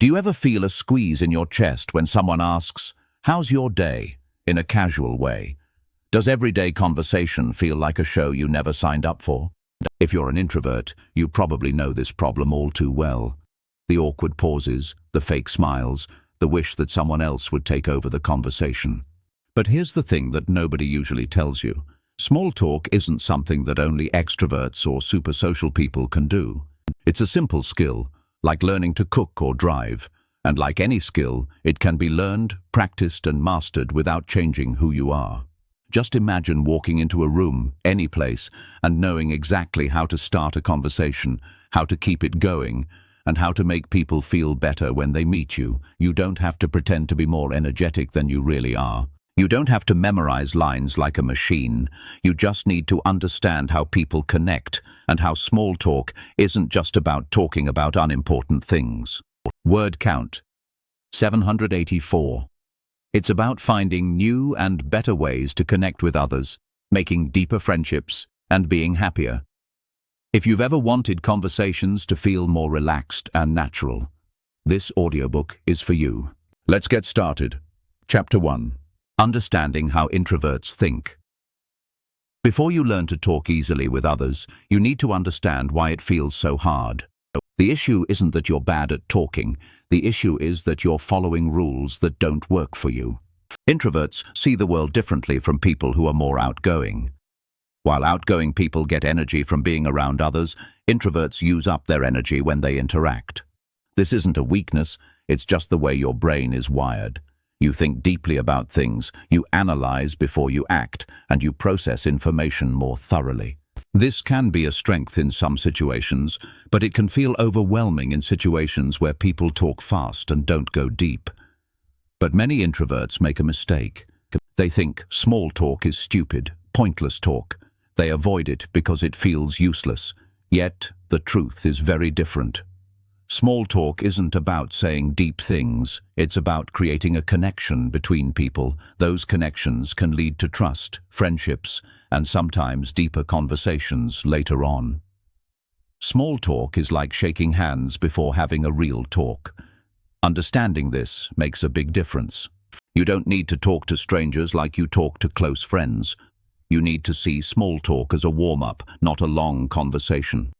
Do you ever feel a squeeze in your chest when someone asks, "How's your day?" in a casual way? Does everyday conversation feel like a show you never signed up for? If you're an introvert, you probably know this problem all too well. The awkward pauses, the fake smiles, the wish that someone else would take over the conversation. But here's the thing that nobody usually tells you. Small talk isn't something that only extroverts or super social people can do. It's a simple skill, like learning to cook or drive. And like any skill, it can be learned, practiced, and mastered without changing who you are. Just imagine walking into a room, any place, and knowing exactly how to start a conversation, how to keep it going, and how to make people feel better when they meet you. You don't have to pretend to be more energetic than you really are. You don't have to memorize lines like a machine. You just need to understand how people connect and how small talk isn't just about talking about unimportant things. Word count: 784. It's about finding new and better ways to connect with others, making deeper friendships, and being happier. If you've ever wanted conversations to feel more relaxed and natural, this audiobook is for you. Let's get started. Chapter 1. Understanding how introverts think. Before you learn to talk easily with others, you need to understand why it feels so hard. The issue isn't that you're bad at talking. The issue is that you're following rules that don't work for you. Introverts see the world differently from people who are more outgoing. While outgoing people get energy from being around others, introverts use up their energy when they interact. This isn't a weakness, it's just the way your brain is wired. You think deeply about things, you analyze before you act, and you process information more thoroughly. This can be a strength in some situations, but it can feel overwhelming in situations where people talk fast and don't go deep. But many introverts make a mistake. They think small talk is stupid, pointless talk. They avoid it because it feels useless. Yet, the truth is very different. Small talk isn't about saying deep things. It's about creating a connection between people. Those connections can lead to trust, friendships, and sometimes deeper conversations later on. Small talk is like shaking hands before having a real talk. Understanding this makes a big difference. You don't need to talk to strangers like you talk to close friends. You need to see small talk as a warm-up, not a long conversation.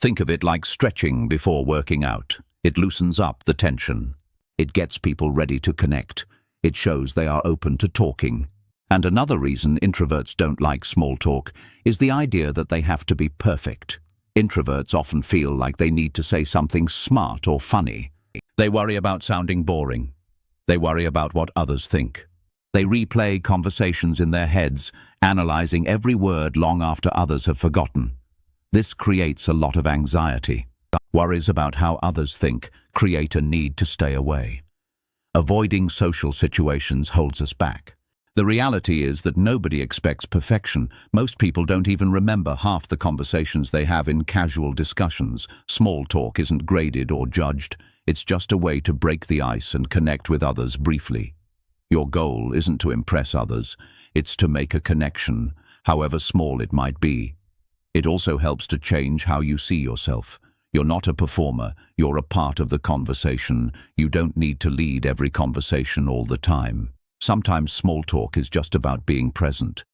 Think of it like stretching before working out. It loosens up the tension. It gets people ready to connect. It shows they are open to talking. And another reason introverts don't like small talk is the idea that they have to be perfect. Introverts often feel like they need to say something smart or funny. They worry about sounding boring. They worry about what others think. They replay conversations in their heads, analyzing every word long after others have forgotten. This creates a lot of anxiety. Worries about how others think create a need to stay away. Avoiding social situations holds us back. The reality is that nobody expects perfection. Most people don't even remember half the conversations they have in casual discussions. Small talk isn't graded or judged. It's just a way to break the ice and connect with others briefly. Your goal isn't to impress others. It's to make a connection, however small it might be. It also helps to change how you see yourself. You're not a performer, you're a part of the conversation. You don't need to lead every conversation all the time. Sometimes small talk is just about being present.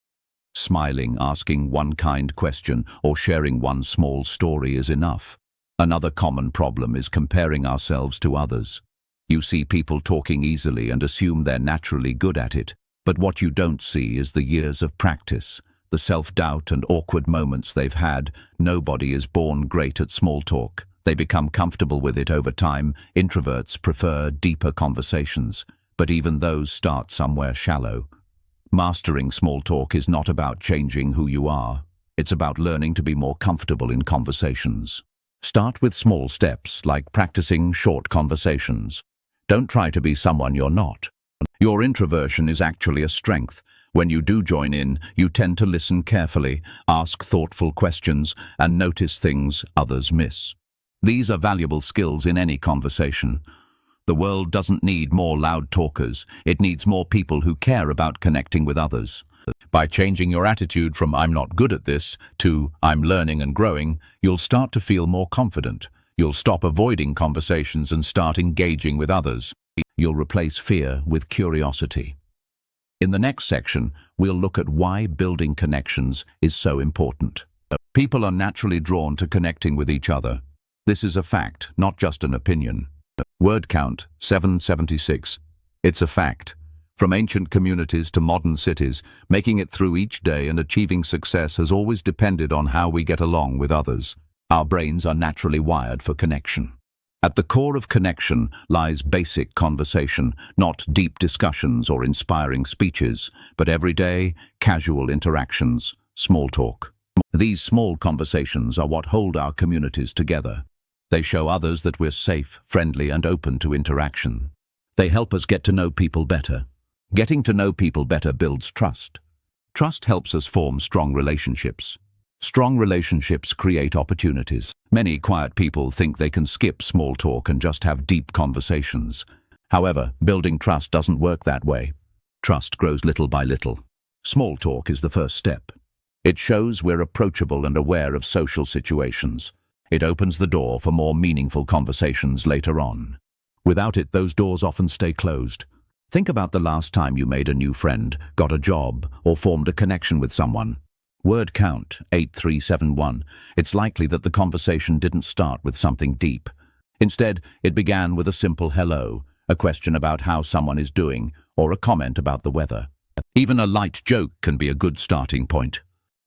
Smiling, asking one kind question, or sharing one small story is enough. Another common problem is comparing ourselves to others. You see people talking easily and assume they're naturally good at it. But what you don't see is the years of practice. The self-doubt and awkward moments they've had. Nobody is born great at small talk. They become comfortable with it over time. Introverts prefer deeper conversations, but even those start somewhere shallow. Mastering small talk is not about changing who you are. It's about learning to be more comfortable in conversations. Start with small steps, like practicing short conversations. Don't try to be someone you're not. Your introversion is actually a strength. When you do join in, you tend to listen carefully, ask thoughtful questions, and notice things others miss. These are valuable skills in any conversation. The world doesn't need more loud talkers. It needs more people who care about connecting with others. By changing your attitude from "I'm not good at this" to "I'm learning and growing," you'll start to feel more confident. You'll stop avoiding conversations and start engaging with others. You'll replace fear with curiosity. In the next section, we'll look at why building connections is so important. People are naturally drawn to connecting with each other. This is a fact, not just an opinion. Word count, 776. It's a fact. From ancient communities to modern cities, making it through each day and achieving success has always depended on how we get along with others. Our brains are naturally wired for connection. At the core of connection lies basic conversation, not deep discussions or inspiring speeches, but everyday, casual interactions, small talk. These small conversations are what hold our communities together. They show others that we're safe, friendly, and open to interaction. They help us get to know people better. Getting to know people better builds trust. Trust helps us form strong relationships. Strong relationships create opportunities. Many quiet people think they can skip small talk and just have deep conversations. However, building trust doesn't work that way. Trust grows little by little. Small talk is the first step. It shows we're approachable and aware of social situations. It opens the door for more meaningful conversations later on. Without it, those doors often stay closed. Think about the last time you made a new friend, got a job, or formed a connection with someone. Word count, 8371. It's likely that the conversation didn't start with something deep. Instead, it began with a simple hello, a question about how someone is doing, or a comment about the weather. Even a light joke can be a good starting point.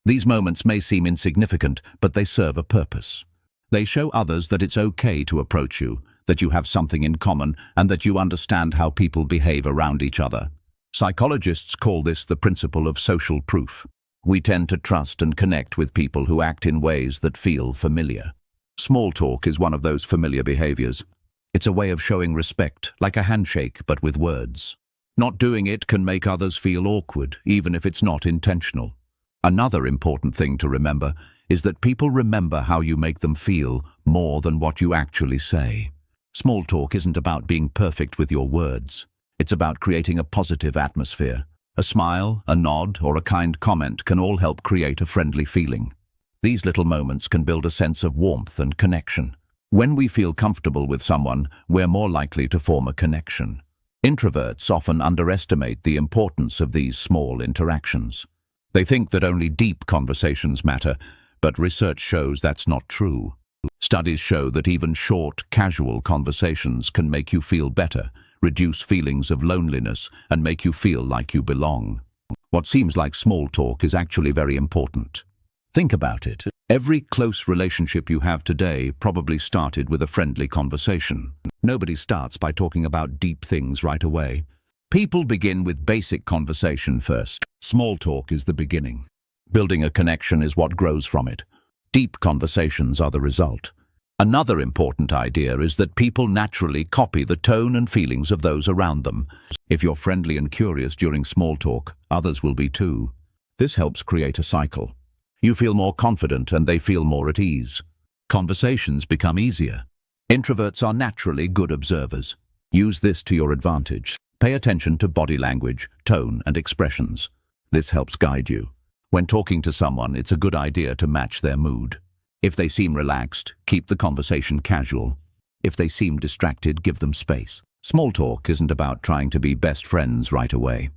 These moments may seem insignificant, but they serve a purpose. They show others that it's okay to approach you, that you have something in common, and that you understand how people behave around each other. Psychologists call this the principle of social proof. We tend to trust and connect with people who act in ways that feel familiar. Small talk is one of those familiar behaviors. It's a way of showing respect, like a handshake, but with words. Not doing it can make others feel awkward, even if it's not intentional. Another important thing to remember is that people remember how you make them feel more than what you actually say. Small talk isn't about being perfect with your words. It's about creating a positive atmosphere. A smile, a nod, or a kind comment can all help create a friendly feeling. These little moments can build a sense of warmth and connection. When we feel comfortable with someone, we're more likely to form a connection. Introverts often underestimate the importance of these small interactions. They think that only deep conversations matter, but research shows that's not true. Studies show that even short, casual conversations can make you feel better, reduce feelings of loneliness, and make you feel like you belong. What seems like small talk is actually very important. Think about it. Every close relationship you have today probably started with a friendly conversation. Nobody starts by talking about deep things right away. People begin with basic conversation first. Small talk is the beginning. Building a connection is what grows from it. Deep conversations are the result. Another important idea is that people naturally copy the tone and feelings of those around them. If you're friendly and curious during small talk, others will be too. This helps create a cycle. You feel more confident and they feel more at ease. Conversations become easier. Introverts are naturally good observers. Use this to your advantage. Pay attention to body language, tone, and expressions. This helps guide you. When talking to someone, it's a good idea to match their mood. If they seem relaxed, keep the conversation casual. If they seem distracted, give them space. Small talk isn't about trying to be best friends right away.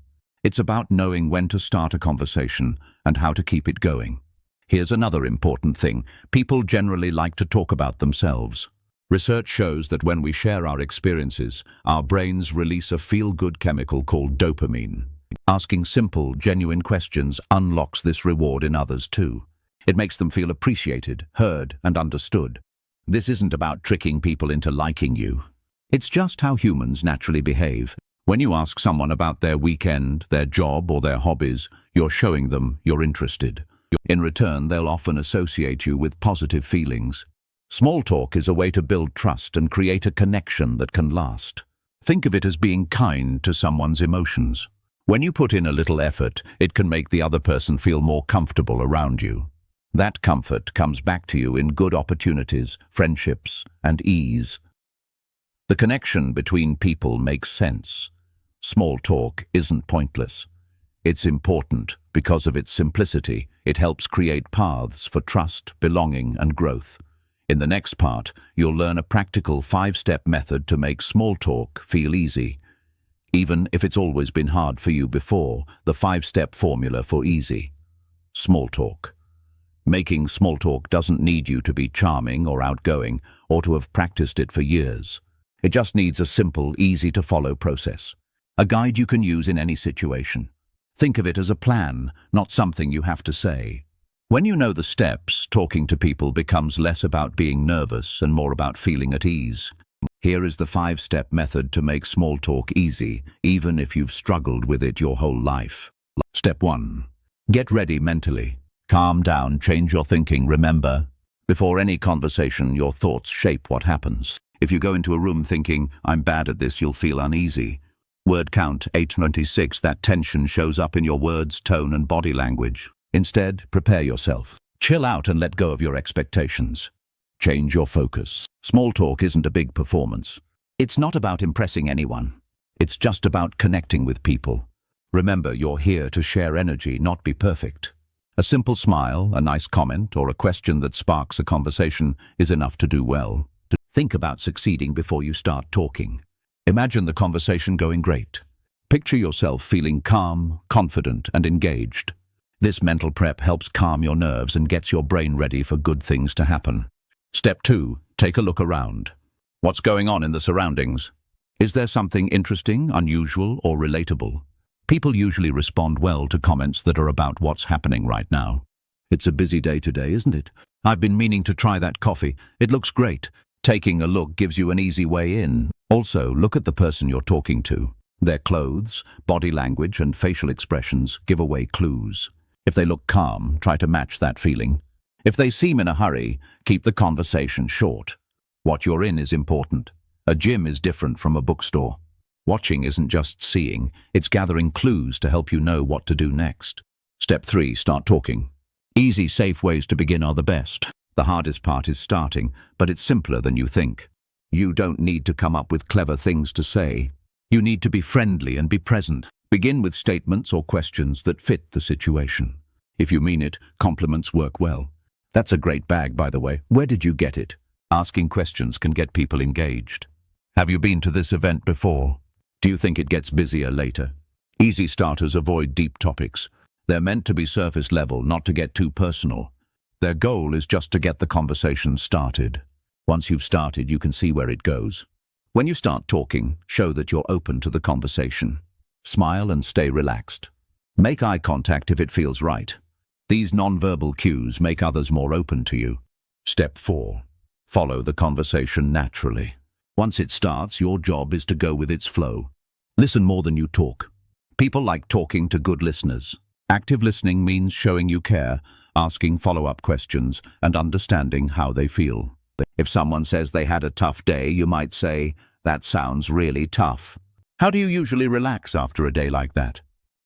It's about knowing when to start a conversation and how to keep it going. Here's another important thing. People generally like to talk about themselves. Research shows that when we share our experiences, our brains release a feel-good chemical called dopamine. Asking simple, genuine questions unlocks this reward in others too. It makes them feel appreciated, heard, and understood. This isn't about tricking people into liking you. It's just how humans naturally behave. When you ask someone about their weekend, their job, or their hobbies, you're showing them you're interested. In return, they'll often associate you with positive feelings. Small talk is a way to build trust and create a connection that can last. Think of it as being kind to someone's emotions. When you put in a little effort, it can make the other person feel more comfortable around you. That comfort comes back to you in good opportunities, friendships, and ease. The connection between people makes sense. Small talk isn't pointless. It's important because of its simplicity. It helps create paths for trust, belonging, and growth. In the next part, you'll learn a practical 5-step method to make small talk feel easy. Even if it's always been hard for you before, the 5-step formula for easy. Small talk. Making small talk doesn't need you to be charming or outgoing or to have practiced it for years. It just needs a simple, easy-to-follow process. A guide you can use in any situation. Think of it as a plan, not something you have to say. When you know the steps, talking to people becomes less about being nervous and more about feeling at ease. Here is the 5-step method to make small talk easy, even if you've struggled with it your whole life. Step 1. Get ready mentally. Calm down, change your thinking. Remember, before any conversation, your thoughts shape what happens. If you go into a room thinking, I'm bad at this, you'll feel uneasy. Word count 826, that tension shows up in your words, tone, and body language. Instead, prepare yourself. Chill out and let go of your expectations. Change your focus. Small talk isn't a big performance. It's not about impressing anyone. It's just about connecting with people. Remember, you're here to share energy, not be perfect. A simple smile, a nice comment, or a question that sparks a conversation is enough to do well. Think about succeeding before you start talking. Imagine the conversation going great. Picture yourself feeling calm, confident, and engaged. This mental prep helps calm your nerves and gets your brain ready for good things to happen. Step 2. Take a look around. What's going on in the surroundings? Is there something interesting, unusual, or relatable? People usually respond well to comments that are about what's happening right now. It's a busy day today, isn't it? I've been meaning to try that coffee. It looks great. Taking a look gives you an easy way in. Also, look at the person you're talking to. Their clothes, body language, and facial expressions give away clues. If they look calm, try to match that feeling. If they seem in a hurry, keep the conversation short. What you're in is important. A gym is different from a bookstore. Watching isn't just seeing, it's gathering clues to help you know what to do next. Step 3. Start talking. Easy, safe ways to begin are the best. The hardest part is starting, but it's simpler than you think. You don't need to come up with clever things to say. You need to be friendly and be present. Begin with statements or questions that fit the situation. If you mean it, compliments work well. That's a great bag, by the way. Where did you get it? Asking questions can get people engaged. Have you been to this event before? Do you think it gets busier later? Easy starters avoid deep topics. They're meant to be surface level, not to get too personal. Their goal is just to get the conversation started. Once you've started, you can see where it goes. When you start talking, show that you're open to the conversation. Smile and stay relaxed. Make eye contact if it feels right. These nonverbal cues make others more open to you. Step 4. Follow the conversation naturally. Once it starts, your job is to go with its flow. Listen more than you talk. People like talking to good listeners. Active listening means showing you care, asking follow-up questions, and understanding how they feel. If someone says they had a tough day, you might say, "That sounds really tough. How do you usually relax after a day like that?"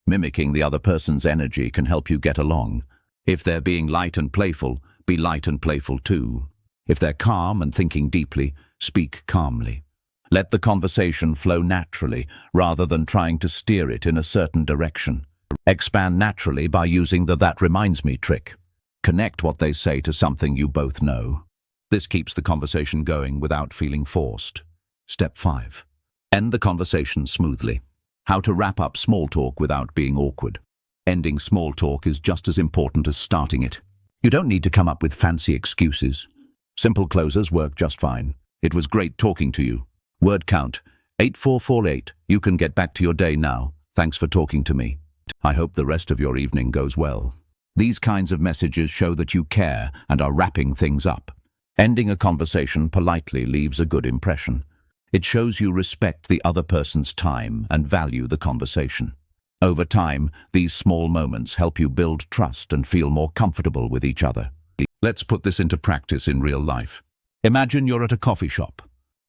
Mimicking the other person's energy can help you get along. If they're being light and playful, be light and playful too. If they're calm and thinking deeply, speak calmly. Let the conversation flow naturally, rather than trying to steer it in a certain direction. Expand naturally by using the "that reminds me" trick. Connect what they say to something you both know. This keeps the conversation going without feeling forced. Step 5. End the conversation smoothly. How to wrap up small talk without being awkward. Ending small talk is just as important as starting it. You don't need to come up with fancy excuses. Simple closers work just fine. It was great talking to you. Word count 8448. You can get back to your day now. Thanks for talking to me. I hope the rest of your evening goes well. These kinds of messages show that you care and are wrapping things up. Ending a conversation politely leaves a good impression. It shows you respect the other person's time and value the conversation. Over time, these small moments help you build trust and feel more comfortable with each other. Let's put this into practice in real life. Imagine you're at a coffee shop.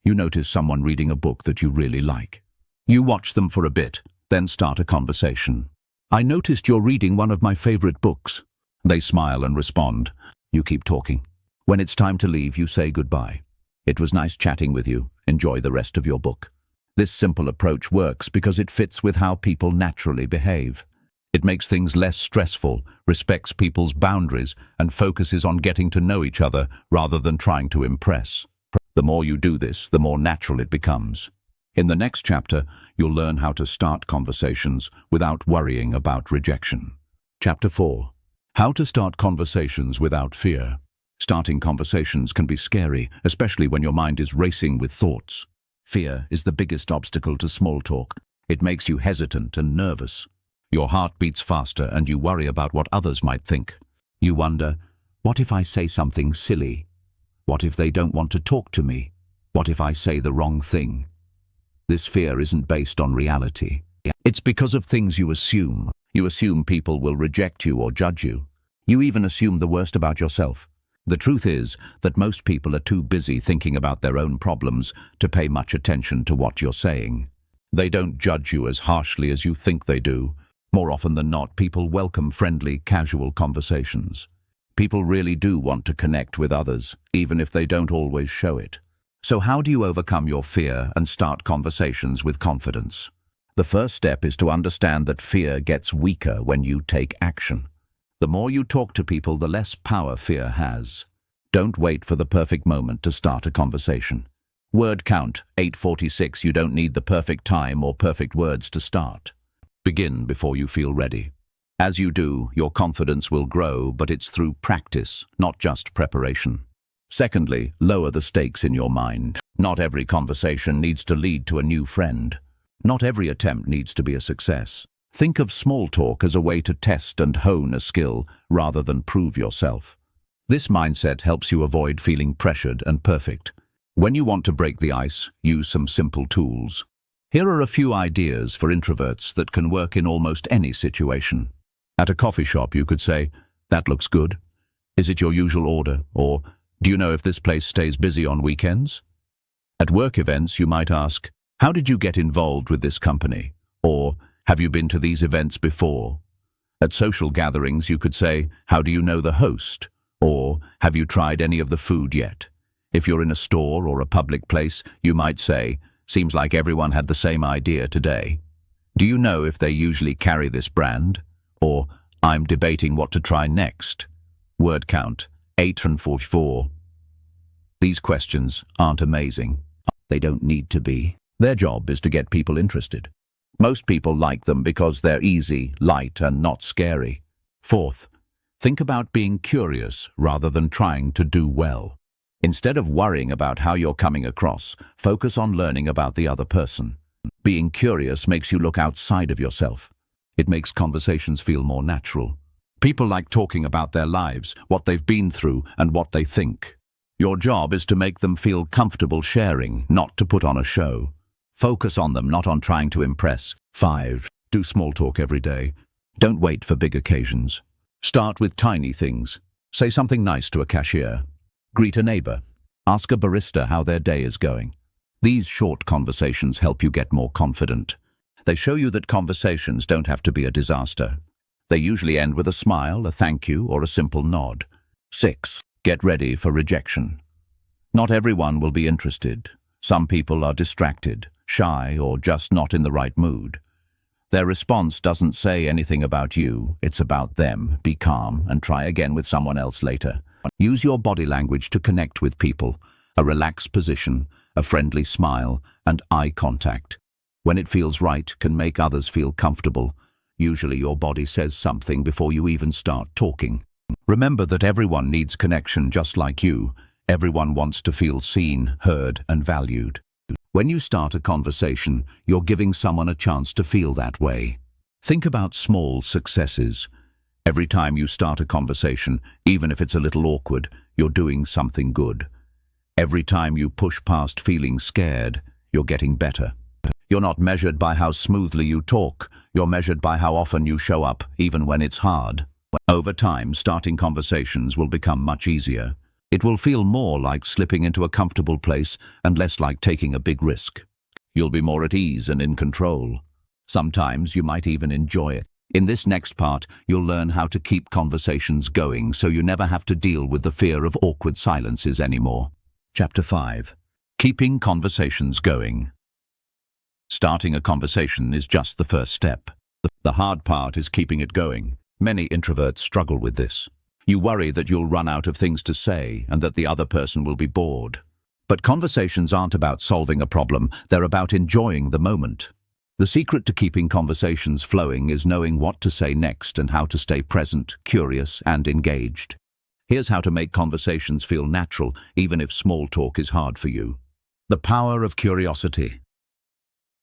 You notice someone reading a book that you really like. You watch them for a bit, then start a conversation. "I noticed you're reading one of my favorite books." They smile and respond. You keep talking. When it's time to leave, you say goodbye. "It was nice chatting with you. Enjoy the rest of your book." This simple approach works because it fits with how people naturally behave. It makes things less stressful, respects people's boundaries, and focuses on getting to know each other rather than trying to impress. The more you do this, the more natural it becomes. In the next chapter, you'll learn how to start conversations without worrying about rejection. Chapter 4. How to start conversations without fear. Starting conversations can be scary, especially when your mind is racing with thoughts. Fear is the biggest obstacle to small talk. It makes you hesitant and nervous. Your heart beats faster and you worry about what others might think. You wonder, what if I say something silly? What if they don't want to talk to me? What if I say the wrong thing? This fear isn't based on reality. It's because of things you assume. You assume people will reject you or judge you. You even assume the worst about yourself. The truth is that most people are too busy thinking about their own problems to pay much attention to what you're saying. They don't judge you as harshly as you think they do. More often than not, people welcome friendly, casual conversations. People really do want to connect with others, even if they don't always show it. So how do you overcome your fear and start conversations with confidence? The first step is to understand that fear gets weaker when you take action. The more you talk to people, the less power fear has. Don't wait for the perfect moment to start a conversation. Word count, 846. You don't need the perfect time or perfect words to start. Begin before you feel ready. As you do, your confidence will grow, but it's through practice, not just preparation. Secondly, lower the stakes in your mind. Not every conversation needs to lead to a new friend. Not every attempt needs to be a success. Think of small talk as a way to test and hone a skill rather than prove yourself. This mindset helps you avoid feeling pressured and perfect. When you want to break the ice, use some simple tools. Here are a few ideas for introverts that can work in almost any situation. At a coffee shop, you could say, "That looks good. Is it your usual order?" Or, "Do you know if this place stays busy on weekends?" At work events, you might ask, "How did you get involved with this company?" Or, "Have you been to these events before?" At social gatherings, you could say, "How do you know the host?" Or, "Have you tried any of the food yet?" If you're in a store or a public place, you might say, "Seems like everyone had the same idea today. Do you know if they usually carry this brand?" Or, "I'm debating what to try next." Word count, 844. These questions aren't amazing. They don't need to be. Their job is to get people interested. Most people like them because they're easy, light, and not scary. Fourth, think about being curious rather than trying to do well. Instead of worrying about how you're coming across, focus on learning about the other person. Being curious makes you look outside of yourself. It makes conversations feel more natural. People like talking about their lives, what they've been through, and what they think. Your job is to make them feel comfortable sharing, not to put on a show. Focus on them, not on trying to impress. 5. Do small talk every day. Don't wait for big occasions. Start with tiny things. Say something nice to a cashier. Greet a neighbor. Ask a barista how their day is going. These short conversations help you get more confident. They show you that conversations don't have to be a disaster. They usually end with a smile, a thank you, or a simple nod. 6. Get ready for rejection. Not everyone will be interested. Some people are distracted, shy, or just not in the right mood. Their response doesn't say anything about you, it's about them. Be calm and try again with someone else later. Use your body language to connect with people. A relaxed position, a friendly smile, and eye contact. When it feels right, can make others feel comfortable. Usually your body says something before you even start talking. Remember that everyone needs connection just like you. Everyone wants to feel seen, heard, and valued. When you start a conversation, you're giving someone a chance to feel that way. Think about small successes. Every time you start a conversation, even if it's a little awkward, you're doing something good. Every time you push past feeling scared, you're getting better. You're not measured by how smoothly you talk. You're measured by how often you show up, even when it's hard. Over time, starting conversations will become much easier. It will feel more like slipping into a comfortable place and less like taking a big risk. You'll be more at ease and in control. Sometimes you might even enjoy it. In this next part, you'll learn how to keep conversations going so you never have to deal with the fear of awkward silences anymore. Chapter 5. Keeping conversations going. Starting a conversation is just the first step. The hard part is keeping it going. Many introverts struggle with this. You worry that you'll run out of things to say and that the other person will be bored. But conversations aren't about solving a problem, they're about enjoying the moment. The secret to keeping conversations flowing is knowing what to say next and how to stay present, curious, and engaged. Here's how to make conversations feel natural, even if small talk is hard for you. The power of curiosity.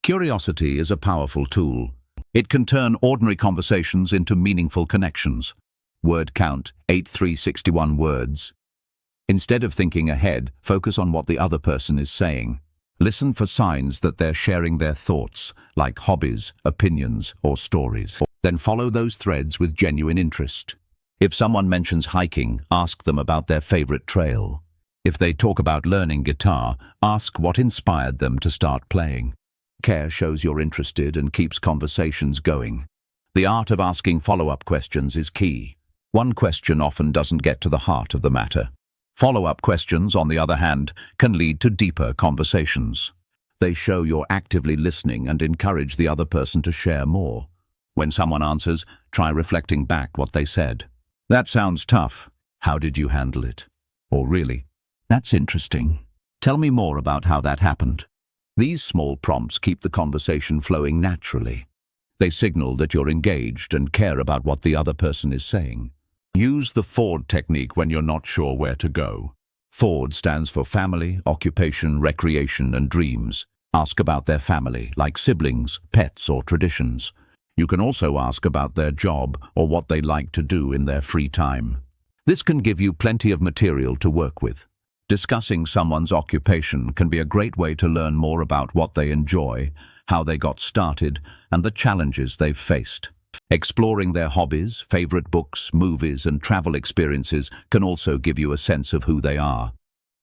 Curiosity is a powerful tool. It can turn ordinary conversations into meaningful connections. Word count, 8361 words. Instead of thinking ahead, focus on what the other person is saying. Listen for signs that they're sharing their thoughts, like hobbies, opinions, or stories. Then follow those threads with genuine interest. If someone mentions hiking, ask them about their favorite trail. If they talk about learning guitar, ask what inspired them to start playing. Care shows you're interested and keeps conversations going. The art of asking follow-up questions is key. One question often doesn't get to the heart of the matter. Follow-up questions, on the other hand, can lead to deeper conversations. They show you're actively listening and encourage the other person to share more. When someone answers, try reflecting back what they said. That sounds tough. How did you handle it? Or really? That's interesting. Tell me more about how that happened. These small prompts keep the conversation flowing naturally. They signal that you're engaged and care about what the other person is saying. Use the Ford technique when you're not sure where to go. Ford stands for family, occupation, recreation, and dreams. Ask about their family, like siblings, pets, or traditions. You can also ask about their job or what they like to do in their free time. This can give you plenty of material to work with. Discussing someone's occupation can be a great way to learn more about what they enjoy, how they got started, and the challenges they've faced. Exploring their hobbies, favorite books, movies, and travel experiences can also give you a sense of who they are.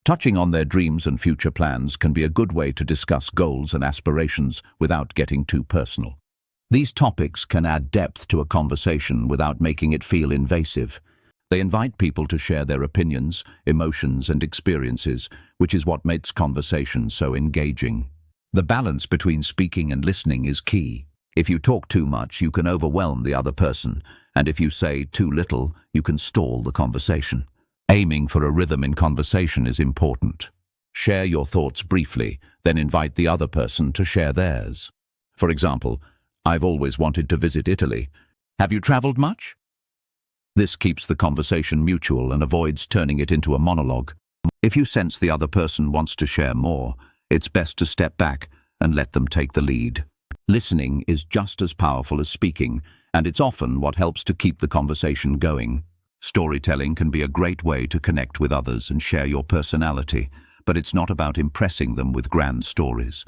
Touching on their dreams and future plans can be a good way to discuss goals and aspirations without getting too personal. These topics can add depth to a conversation without making it feel invasive. They invite people to share their opinions, emotions, and experiences, which is what makes conversations so engaging. The balance between speaking and listening is key. If you talk too much, you can overwhelm the other person, and if you say too little, you can stall the conversation. Aiming for a rhythm in conversation is important. Share your thoughts briefly, then invite the other person to share theirs. For example, I've always wanted to visit Italy. Have you traveled much? This keeps the conversation mutual and avoids turning it into a monologue. If you sense the other person wants to share more, it's best to step back and let them take the lead. Listening is just as powerful as speaking, and it's often what helps to keep the conversation going. Storytelling can be a great way to connect with others and share your personality, but it's not about impressing them with grand stories.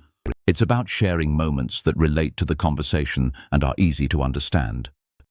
It's about sharing moments that relate to the conversation and are easy to understand.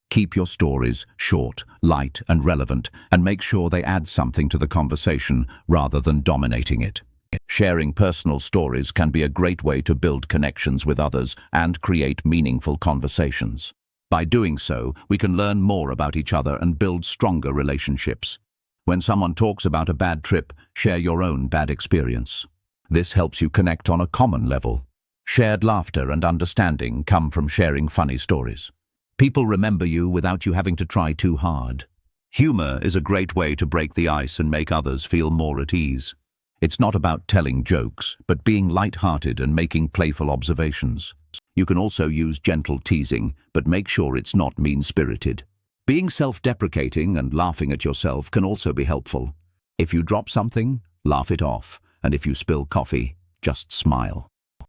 Keep your stories short, light, and relevant, and make sure they add something to the conversation rather than dominating it. Sharing personal stories can be a great way to build connections with others and create meaningful conversations. By doing so, we can learn more about each other and build stronger relationships. When someone talks about a bad trip, share your own bad experience. This helps you connect on a common level. Shared laughter and understanding come from sharing funny stories. People remember you without you having to try too hard. Humor is a great way to break the ice and make others feel more at ease. It's not about telling jokes, but being light-hearted and making playful observations. You can also use gentle teasing, but make sure it's not mean-spirited. Being self-deprecating and laughing at yourself can also be helpful. If you drop something, laugh it off, and if you spill coffee, just smile.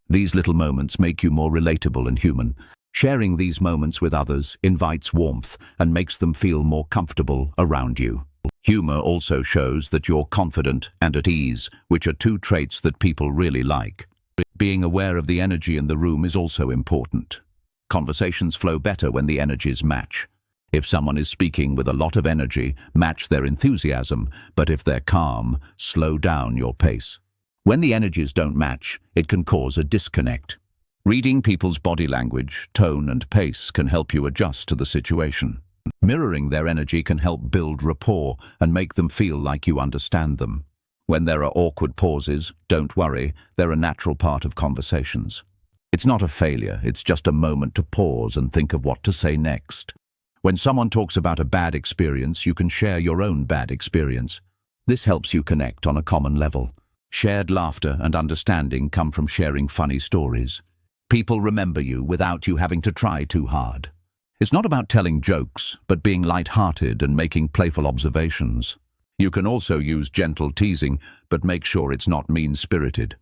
These little moments make you more relatable and human. Sharing these moments with others invites warmth and makes them feel more comfortable around you. Humor also shows that you're confident and at ease, which are two traits that people really like. Being aware of the energy in the room is also important. Conversations flow better when the energies match. If someone is speaking with a lot of energy, match their enthusiasm, but if they're calm, slow down your pace. When the energies don't match, it can cause a disconnect. Reading people's body language, tone, and pace can help you adjust to the situation. Mirroring their energy can help build rapport and make them feel like you understand them. When there are awkward pauses, don't worry, they're a natural part of conversations. It's not a failure, it's just a moment to pause and think of what to say next. When someone talks about a bad experience, you can share your own bad experience. This helps you connect on a common level. Shared laughter and understanding come from sharing funny stories. People remember you without you having to try too hard. It's not about telling jokes, but being light-hearted and making playful observations. You can also use gentle teasing, but make sure it's not mean-spirited.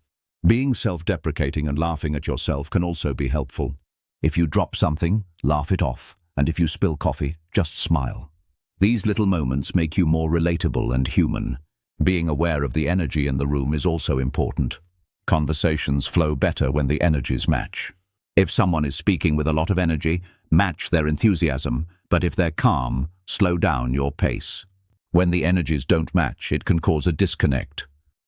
Being self-deprecating and laughing at yourself can also be helpful. If you drop something, laugh it off, and if you spill coffee, just smile. These little moments make you more relatable and human. Being aware of the energy in the room is also important. Conversations flow better when the energies match. If someone is speaking with a lot of energy, match their enthusiasm, but if they're calm, slow down your pace. When the energies don't match, it can cause a disconnect.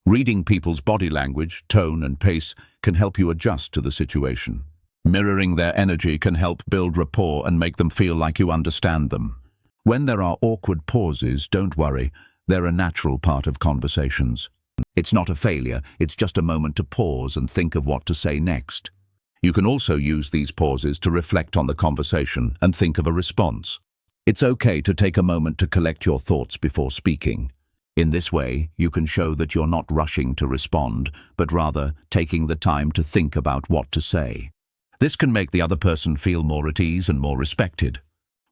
Reading people's body language, tone and pace can help you adjust to the situation. Mirroring their energy can help build rapport and make them feel like you understand them. When there are awkward pauses, don't worry, they're a natural part of conversations. It's not a failure, it's just a moment to pause and think of what to say next. You can also use these pauses to reflect on the conversation and think of a response. It's okay to take a moment to collect your thoughts before speaking. In this way, you can show that you're not rushing to respond, but rather taking the time to think about what to say. This can make the other person feel more at ease and more respected.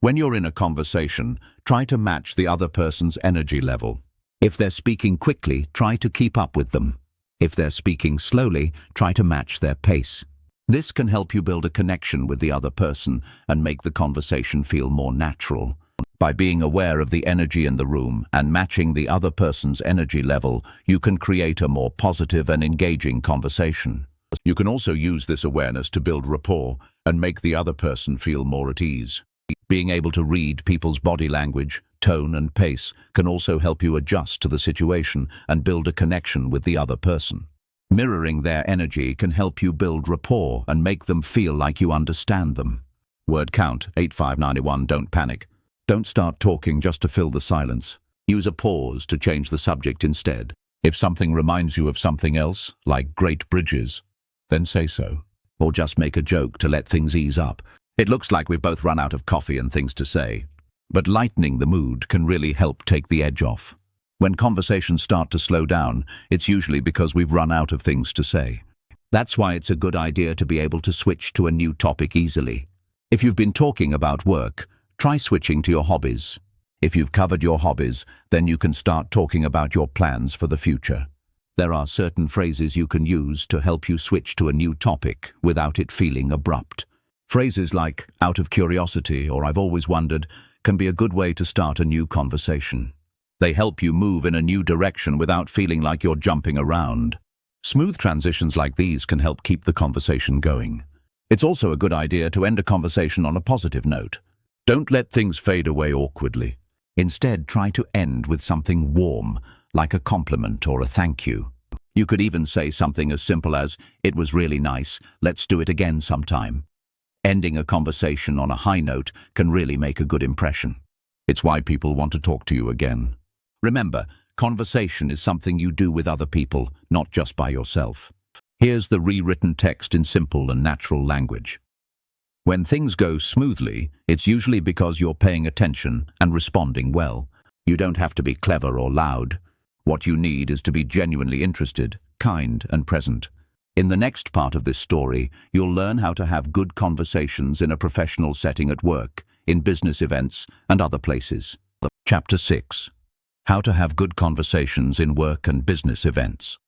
When you're in a conversation, try to match the other person's energy level. If they're speaking quickly, try to keep up with them. If they're speaking slowly, try to match their pace. This can help you build a connection with the other person and make the conversation feel more natural. By being aware of the energy in the room and matching the other person's energy level, you can create a more positive and engaging conversation. You can also use this awareness to build rapport and make the other person feel more at ease. Being able to read people's body language, tone and pace can also help you adjust to the situation and build a connection with the other person. Mirroring their energy can help you build rapport and make them feel like you understand them. Word count 8591. Don't panic. Don't start talking just to fill the silence. Use a pause to change the subject instead. If something reminds you of something else, like great bridges, then say so. Or just make a joke to let things ease up. It looks like we've both run out of coffee and things to say. But lightening the mood can really help take the edge off. When conversations start to slow down, it's usually because we've run out of things to say. That's why it's a good idea to be able to switch to a new topic easily. If you've been talking about work, try switching to your hobbies. If you've covered your hobbies, then you can start talking about your plans for the future. There are certain phrases you can use to help you switch to a new topic without it feeling abrupt. Phrases like, out of curiosity or I've always wondered, can be a good way to start a new conversation. They help you move in a new direction without feeling like you're jumping around. Smooth transitions like these can help keep the conversation going. It's also a good idea to end a conversation on a positive note. Don't let things fade away awkwardly. Instead, try to end with something warm, like a compliment or a thank you. You could even say something as simple as, "It was really nice, let's do it again sometime." Ending a conversation on a high note can really make a good impression. It's why people want to talk to you again. Remember, conversation is something you do with other people, not just by yourself. Here's the rewritten text in simple and natural language. When things go smoothly, it's usually because you're paying attention and responding well. You don't have to be clever or loud. What you need is to be genuinely interested, kind and present. In the next part of this story, you'll learn how to have good conversations in a professional setting at work, in business events and other places. Chapter 6. How to have good conversations in work and business events.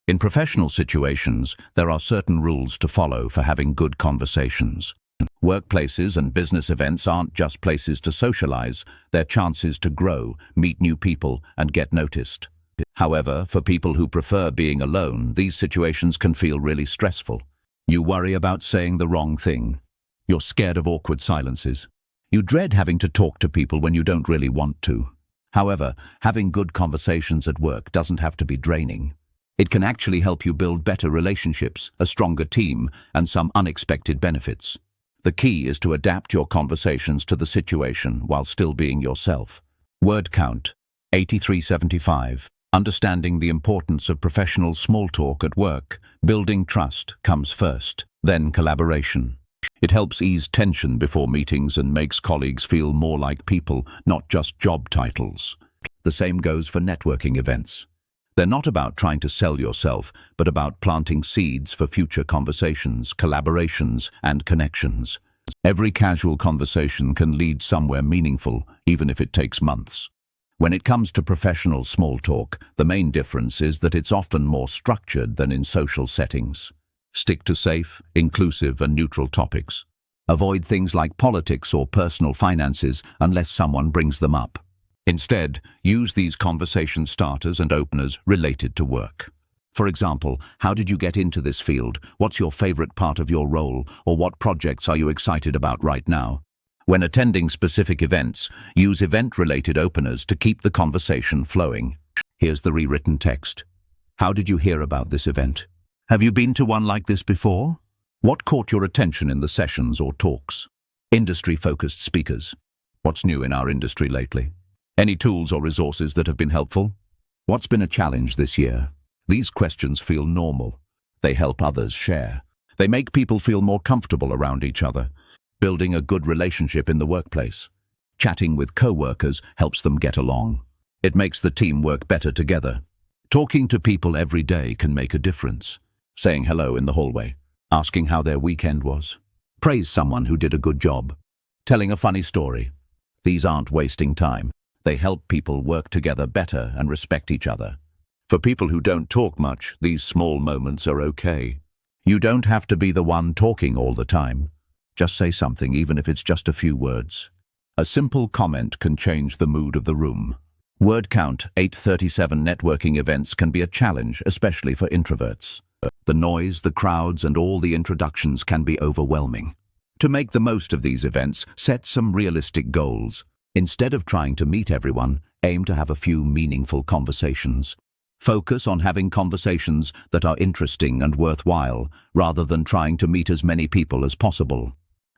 In professional situations, there are certain rules to follow for having good conversations. Workplaces and business events aren't just places to socialize, they're chances to grow, meet new people, and get noticed. However, for people who prefer being alone, these situations can feel really stressful. You worry about saying the wrong thing. You're scared of awkward silences. You dread having to talk to people when you don't really want to. However, having good conversations at work doesn't have to be draining. It can actually help you build better relationships, a stronger team, and some unexpected benefits. The key is to adapt your conversations to the situation while still being yourself. Word count 8375. Understanding the importance of professional small talk at work. Building trust comes first. Then collaboration. It helps ease tension before meetings and makes colleagues feel more like people, not just job titles. The same goes for networking events. They're not about trying to sell yourself, but about planting seeds for future conversations, collaborations, and connections. Every casual conversation can lead somewhere meaningful, even if it takes months. When it comes to professional small talk, the main difference is that it's often more structured than in social settings. Stick to safe, inclusive, and neutral topics. Avoid things like politics or personal finances unless someone brings them up. Instead, use these conversation starters and openers related to work. For example, how did you get into this field? What's your favorite part of your role? Or what projects are you excited about right now? When attending specific events, use event-related openers to keep the conversation flowing. Here's the rewritten text. How did you hear about this event? Have you been to one like this before? What caught your attention in the sessions or talks? Industry-focused speakers. What's new in our industry lately? Any tools or resources that have been helpful? What's been a challenge this year? These questions feel normal. They help others share. They make people feel more comfortable around each other. Building a good relationship in the workplace. Chatting with co-workers helps them get along. It makes the team work better together. Talking to people every day can make a difference. Saying hello in the hallway. Asking how their weekend was. Praise someone who did a good job. Telling a funny story. These aren't wasting time. They help people work together better and respect each other. For people who don't talk much, these small moments are okay. You don't have to be the one talking all the time. Just say something, even if it's just a few words. A simple comment can change the mood of the room. Word count 837 networking events can be a challenge, especially for introverts. The noise, the crowds, and all the introductions can be overwhelming. To make the most of these events, set some realistic goals. Instead of trying to meet everyone, aim to have a few meaningful conversations. Focus on having conversations that are interesting and worthwhile, rather than trying to meet as many people as possible.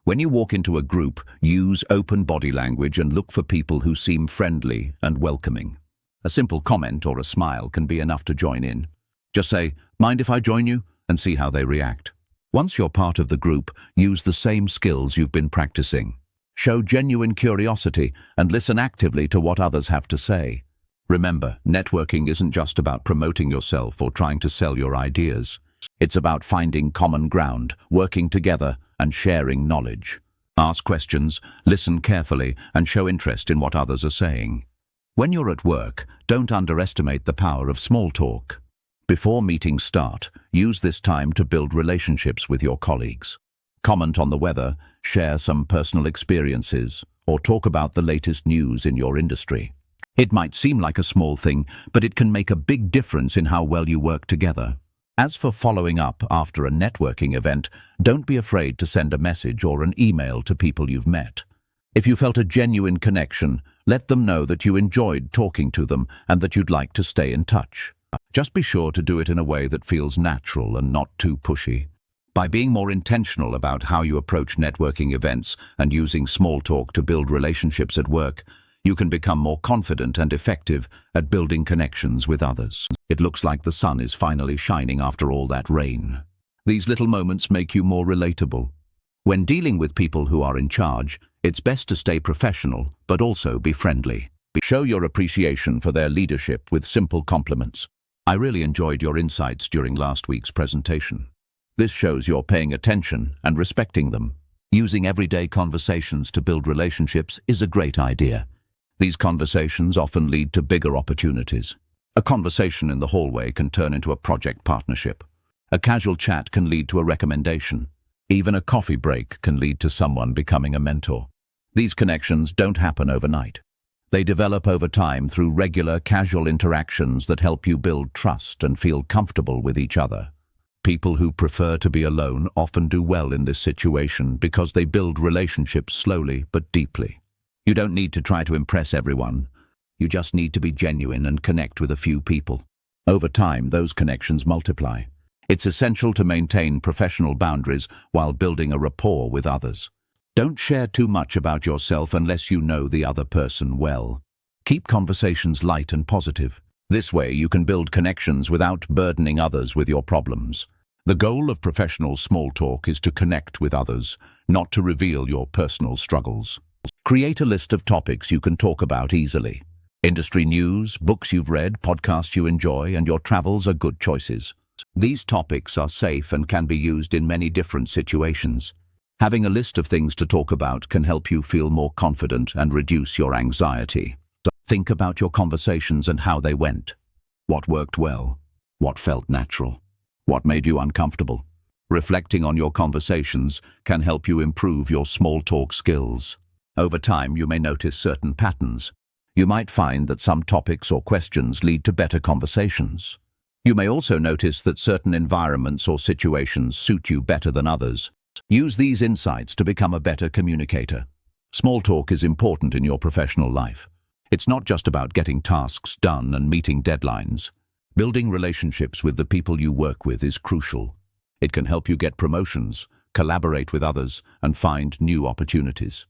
When you walk into a group, use open body language and look for people who seem friendly and welcoming. A simple comment or a smile can be enough to join in. Just say, "Mind if I join you?" and see how they react. Once you're part of the group, use the same skills you've been practicing. Show genuine curiosity and listen actively to what others have to say. Remember, networking isn't just about promoting yourself or trying to sell your ideas. It's about finding common ground, working together, and sharing knowledge. Ask questions, listen carefully, and show interest in what others are saying. When you're at work, don't underestimate the power of small talk. Before meetings start, use this time to build relationships with your colleagues. Comment on the weather, share some personal experiences, or talk about the latest news in your industry. It might seem like a small thing, but it can make a big difference in how well you work together. As for following up after a networking event, don't be afraid to send a message or an email to people you've met. If you felt a genuine connection, let them know that you enjoyed talking to them and that you'd like to stay in touch. Just be sure to do it in a way that feels natural and not too pushy. By being more intentional about how you approach networking events and using small talk to build relationships at work, you can become more confident and effective at building connections with others. It looks like the sun is finally shining after all that rain. These little moments make you more relatable. When dealing with people who are in charge, it's best to stay professional, but also be friendly. Show your appreciation for their leadership with simple compliments. I really enjoyed your insights during last week's presentation. This shows you're paying attention and respecting them. Using everyday conversations to build relationships is a great idea. These conversations often lead to bigger opportunities. A conversation in the hallway can turn into a project partnership. A casual chat can lead to a recommendation. Even a coffee break can lead to someone becoming a mentor. These connections don't happen overnight. They develop over time through regular, casual interactions that help you build trust and feel comfortable with each other. People who prefer to be alone often do well in this situation because they build relationships slowly but deeply. You don't need to try to impress everyone. You just need to be genuine and connect with a few people. Over time, those connections multiply. It's essential to maintain professional boundaries while building a rapport with others. Don't share too much about yourself unless you know the other person well. Keep conversations light and positive. This way, you can build connections without burdening others with your problems. The goal of professional small talk is to connect with others, not to reveal your personal struggles. Create a list of topics you can talk about easily. Industry news, books you've read, podcasts you enjoy, and your travels are good choices. These topics are safe and can be used in many different situations. Having a list of things to talk about can help you feel more confident and reduce your anxiety. Think about your conversations and how they went. What worked well? What felt natural? What made you uncomfortable? Reflecting on your conversations can help you improve your small talk skills. Over time, you may notice certain patterns. You might find that some topics or questions lead to better conversations. You may also notice that certain environments or situations suit you better than others. Use these insights to become a better communicator. Small talk is important in your professional life. It's not just about getting tasks done and meeting deadlines. Building relationships with the people you work with is crucial. It can help you get promotions, collaborate with others, and find new opportunities.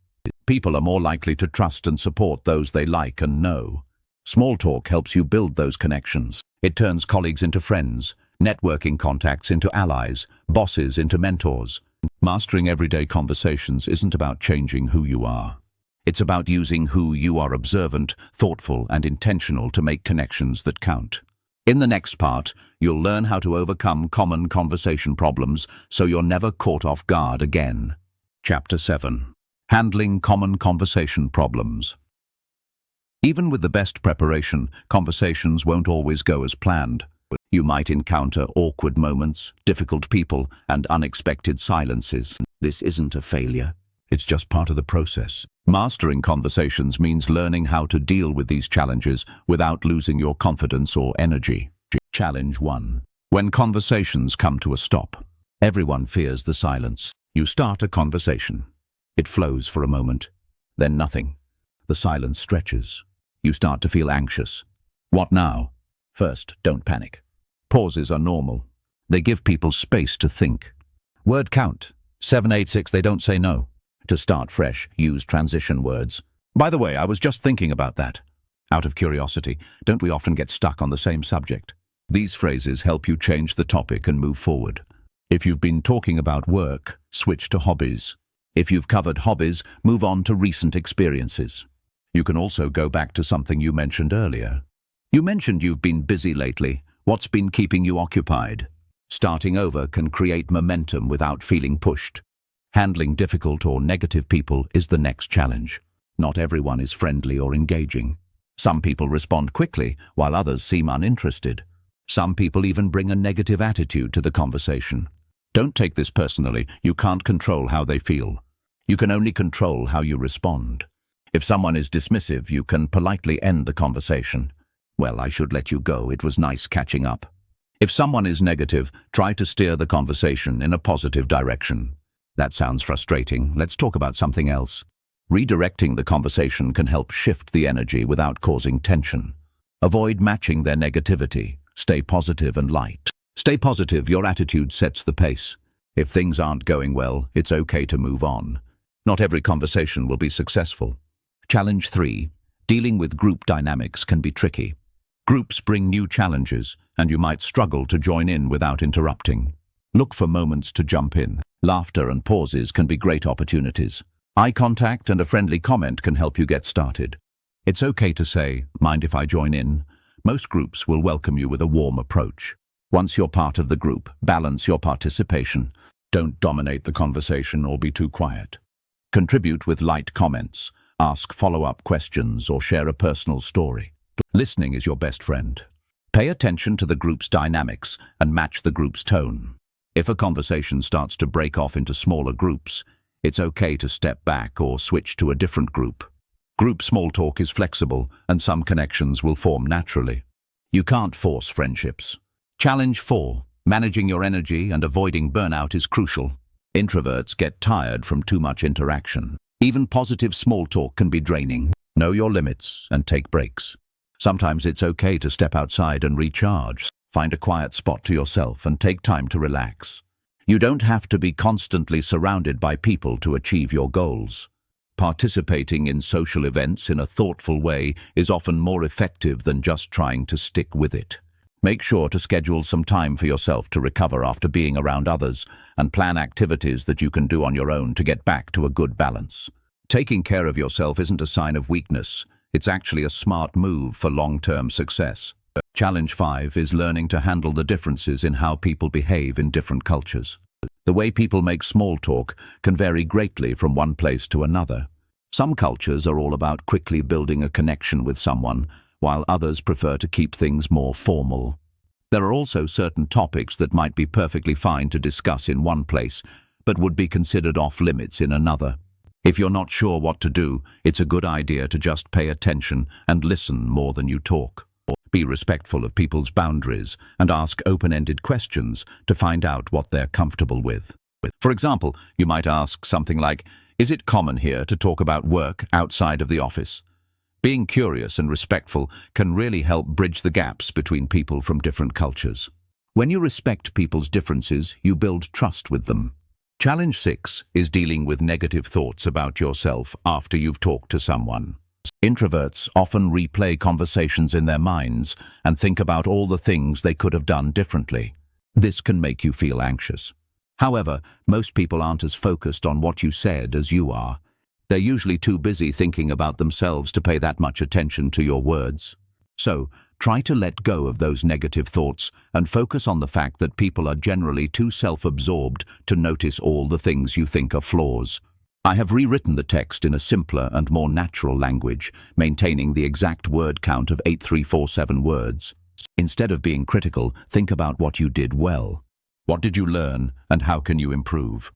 People are more likely to trust and support those they like and know. Small talk helps you build those connections. It turns colleagues into friends, networking contacts into allies, bosses into mentors. Mastering everyday conversations isn't about changing who you are. It's about using who you are observant, thoughtful, and intentional to make connections that count. In the next part, you'll learn how to overcome common conversation problems so you're never caught off guard again. Chapter 7. Handling common conversation problems. Even with the best preparation, conversations won't always go as planned. You might encounter awkward moments, difficult people, and unexpected silences. This isn't a failure. It's just part of the process. Mastering conversations means learning how to deal with these challenges without losing your confidence or energy. Challenge 1. When conversations come to a stop, everyone fears the silence. You start a conversation. It flows for a moment, then nothing. The silence stretches. You start to feel anxious. What now? First, don't panic. Pauses are normal. They give people space to think. Word count. 7, 8, 6, they don't say no. To start fresh, use transition words. By the way, I was just thinking about that. Out of curiosity, don't we often get stuck on the same subject? These phrases help you change the topic and move forward. If you've been talking about work, switch to hobbies. If you've covered hobbies, move on to recent experiences. You can also go back to something you mentioned earlier. You mentioned you've been busy lately. What's been keeping you occupied? Starting over can create momentum without feeling pushed. Handling difficult or negative people is the next challenge. Not everyone is friendly or engaging. Some people respond quickly, while others seem uninterested. Some people even bring a negative attitude to the conversation. Don't take this personally. You can't control how they feel. You can only control how you respond. If someone is dismissive, you can politely end the conversation. Well, I should let you go. It was nice catching up. If someone is negative, try to steer the conversation in a positive direction. That sounds frustrating. Let's talk about something else. Redirecting the conversation can help shift the energy without causing tension. Avoid matching their negativity. Stay positive and light. Stay positive. Your attitude sets the pace. If things aren't going well, it's okay to move on. Not every conversation will be successful. Challenge 3. Dealing with group dynamics can be tricky. Groups bring new challenges, and you might struggle to join in without interrupting. Look for moments to jump in. Laughter and pauses can be great opportunities. Eye contact and a friendly comment can help you get started. It's okay to say, "Mind if I join in?" Most groups will welcome you with a warm approach. Once you're part of the group, balance your participation. Don't dominate the conversation or be too quiet. Contribute with light comments. Ask follow-up questions or share a personal story. Listening is your best friend. Pay attention to the group's dynamics and match the group's tone. If a conversation starts to break off into smaller groups, it's okay to step back or switch to a different group. Group small talk is flexible, and some connections will form naturally. You can't force friendships. Challenge 4. Managing your energy and avoiding burnout is crucial. Introverts get tired from too much interaction. Even positive small talk can be draining. Know your limits and take breaks. Sometimes it's okay to step outside and recharge. Find a quiet spot to yourself and take time to relax. You don't have to be constantly surrounded by people to achieve your goals. Participating in social events in a thoughtful way is often more effective than just trying to stick with it. Make sure to schedule some time for yourself to recover after being around others and plan activities that you can do on your own to get back to a good balance. Taking care of yourself isn't a sign of weakness. It's actually a smart move for long-term success. Challenge 5 is learning to handle the differences in how people behave in different cultures. The way people make small talk can vary greatly from one place to another. Some cultures are all about quickly building a connection with someone, while others prefer to keep things more formal. There are also certain topics that might be perfectly fine to discuss in one place, but would be considered off-limits in another. If you're not sure what to do, it's a good idea to just pay attention and listen more than you talk. Be respectful of people's boundaries and ask open-ended questions to find out what they're comfortable with. For example, you might ask something like, "Is it common here to talk about work outside of the office?" Being curious and respectful can really help bridge the gaps between people from different cultures. When you respect people's differences, you build trust with them. Challenge 6 is dealing with negative thoughts about yourself after you've talked to someone. Introverts often replay conversations in their minds and think about all the things they could have done differently. This can make you feel anxious. However, most people aren't as focused on what you said as you are. They're usually too busy thinking about themselves to pay that much attention to your words. So, try to let go of those negative thoughts and focus on the fact that people are generally too self-absorbed to notice all the things you think are flaws. I have rewritten the text in a simpler and more natural language, maintaining the exact word count of 8347 words. Instead of being critical, think about what you did well. What did you learn, and how can you improve?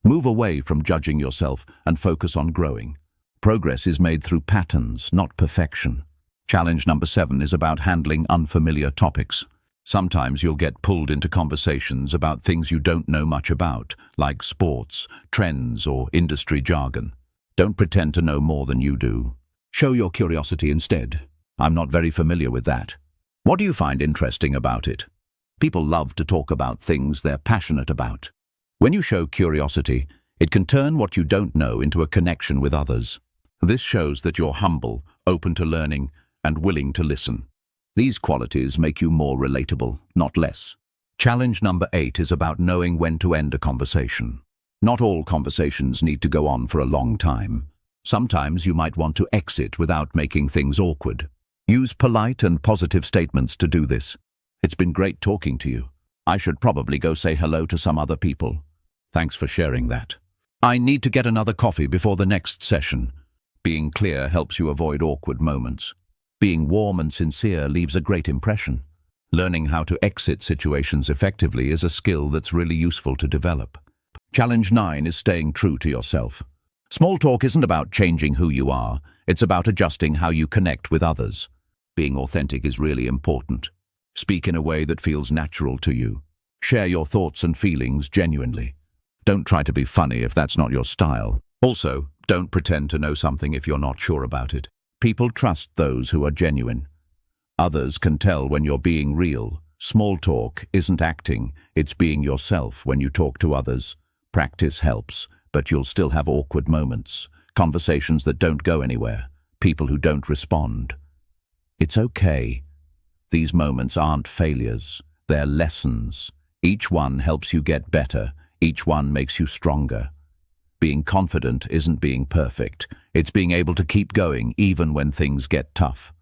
Move away from judging yourself and focus on growing. Progress is made through patterns, not perfection. Challenge number 7 is about handling unfamiliar topics. Sometimes you'll get pulled into conversations about things you don't know much about, like sports, trends, or industry jargon. Don't pretend to know more than you do. Show your curiosity instead. "I'm not very familiar with that. What do you find interesting about it?" People love to talk about things they're passionate about. When you show curiosity, it can turn what you don't know into a connection with others. This shows that you're humble, open to learning, and willing to listen. These qualities make you more relatable, not less. Challenge number 8 is about knowing when to end a conversation. Not all conversations need to go on for a long time. Sometimes you might want to exit without making things awkward. Use polite and positive statements to do this. "It's been great talking to you. I should probably go say hello to some other people. Thanks for sharing that. I need to get another coffee before the next session." Being clear helps you avoid awkward moments. Being warm and sincere leaves a great impression. Learning how to exit situations effectively is a skill that's really useful to develop. Challenge 9 is staying true to yourself. Small talk isn't about changing who you are, it's about adjusting how you connect with others. Being authentic is really important. Speak in a way that feels natural to you. Share your thoughts and feelings genuinely. Don't try to be funny if that's not your style. Also, don't pretend to know something if you're not sure about it. People trust those who are genuine. Others can tell when you're being real. Small talk isn't acting, it's being yourself when you talk to others. Practice helps, but you'll still have awkward moments. Conversations that don't go anywhere. People who don't respond. It's okay. These moments aren't failures, they're lessons. Each one helps you get better. Each one makes you stronger. Being confident isn't being perfect. It's being able to keep going even when things get tough.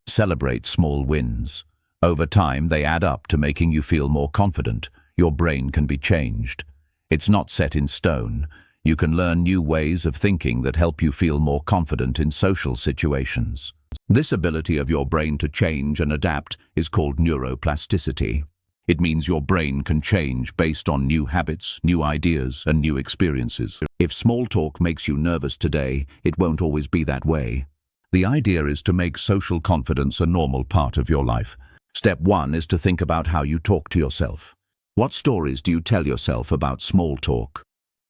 Celebrate small wins. Over time, they add up to making you feel more confident. Your brain can be changed. It's not set in stone. You can learn new ways of thinking that help you feel more confident in social situations. This ability of your brain to change and adapt is called neuroplasticity. It means your brain can change based on new habits, new ideas, and new experiences. If small talk makes you nervous today, it won't always be that way. The idea is to make social confidence a normal part of your life. Step 1 is to think about how you talk to yourself. What stories do you tell yourself about small talk?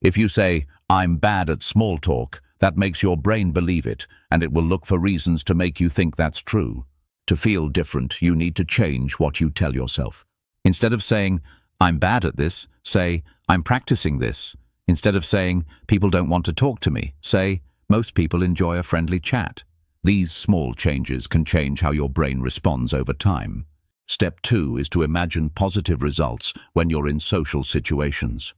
If you say, "I'm bad at small talk," that makes your brain believe it, and it will look for reasons to make you think that's true. To feel different, you need to change what you tell yourself. Instead of saying, "I'm bad at this," say, "I'm practicing this." Instead of saying, "People don't want to talk to me," say, "Most people enjoy a friendly chat." These small changes can change how your brain responds over time. Step 2 is to imagine positive results when you're in social situations.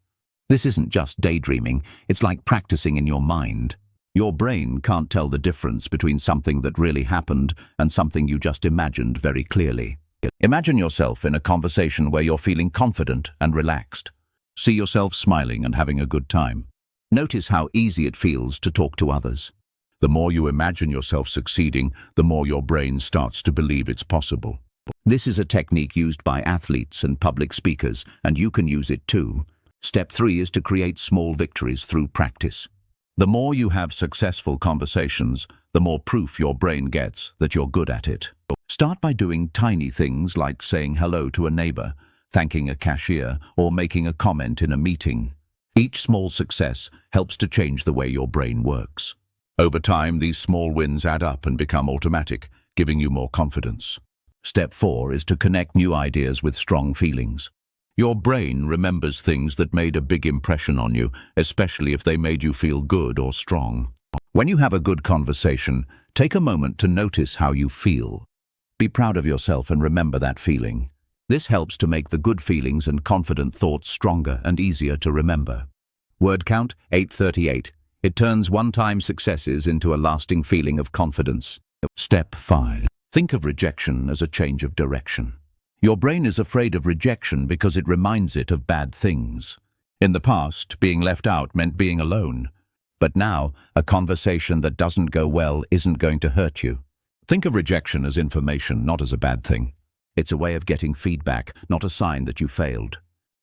This isn't just daydreaming, it's like practicing in your mind. Your brain can't tell the difference between something that really happened and something you just imagined very clearly. Imagine yourself in a conversation where you're feeling confident and relaxed. See yourself smiling and having a good time. Notice how easy it feels to talk to others. The more you imagine yourself succeeding, the more your brain starts to believe it's possible. This is a technique used by athletes and public speakers, and you can use it too. Step 3 is to create small victories through practice. The more you have successful conversations, the more proof your brain gets that you're good at it. Start by doing tiny things like saying hello to a neighbor, thanking a cashier, or making a comment in a meeting. Each small success helps to change the way your brain works. Over time, these small wins add up and become automatic, giving you more confidence. Step 4 is to connect new ideas with strong feelings. Your brain remembers things that made a big impression on you, especially if they made you feel good or strong. When you have a good conversation, take a moment to notice how you feel. Be proud of yourself and remember that feeling. This helps to make the good feelings and confident thoughts stronger and easier to remember. Word count 838. It turns one-time successes into a lasting feeling of confidence. Step 5. Think of rejection as a change of direction. Your brain is afraid of rejection because it reminds it of bad things. In the past, being left out meant being alone. But now, a conversation that doesn't go well isn't going to hurt you. Think of rejection as information, not as a bad thing. It's a way of getting feedback, not a sign that you failed.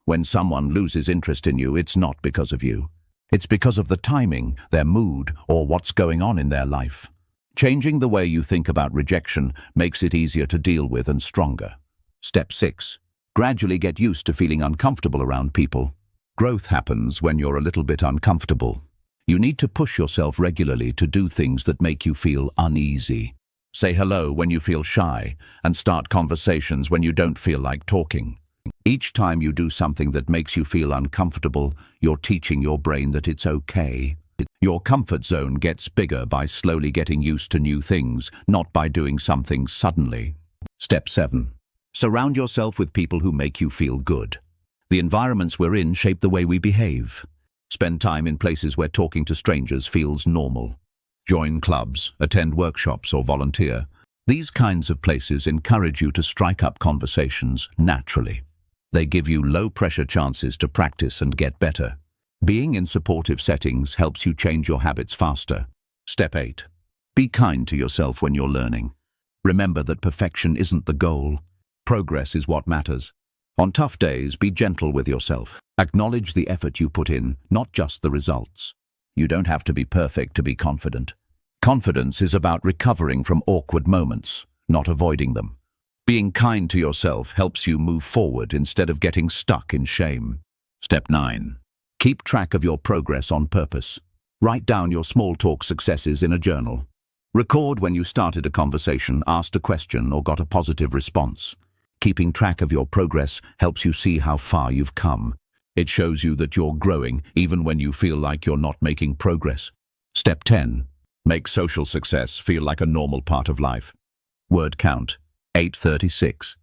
When someone loses interest in you, it's not because of you. It's because of the timing, their mood, or what's going on in their life. Changing the way you think about rejection makes it easier to deal with and stronger. Step 6. Gradually get used to feeling uncomfortable around people. Growth happens when you're a little bit uncomfortable. You need to push yourself regularly to do things that make you feel uneasy. Say hello when you feel shy, and start conversations when you don't feel like talking. Each time you do something that makes you feel uncomfortable, you're teaching your brain that it's okay. Your comfort zone gets bigger by slowly getting used to new things, not by doing something suddenly. Step 7. Surround yourself with people who make you feel good. The environments we're in shape the way we behave. Spend time in places where talking to strangers feels normal. Join clubs, attend workshops, or volunteer. These kinds of places encourage you to strike up conversations naturally. They give you low-pressure chances to practice and get better. Being in supportive settings helps you change your habits faster. Step 8. Be kind to yourself when you're learning. Remember that perfection isn't the goal. Progress is what matters. On tough days, be gentle with yourself. Acknowledge the effort you put in, not just the results. You don't have to be perfect to be confident. Confidence is about recovering from awkward moments, not avoiding them. Being kind to yourself helps you move forward instead of getting stuck in shame. Step 9. Keep track of your progress on purpose. Write down your small talk successes in a journal. Record when you started a conversation, asked a question, or got a positive response. Keeping track of your progress helps you see how far you've come. It shows you that you're growing even when you feel like you're not making progress. Step 10. Make social success feel like a normal part of life. Word count 836.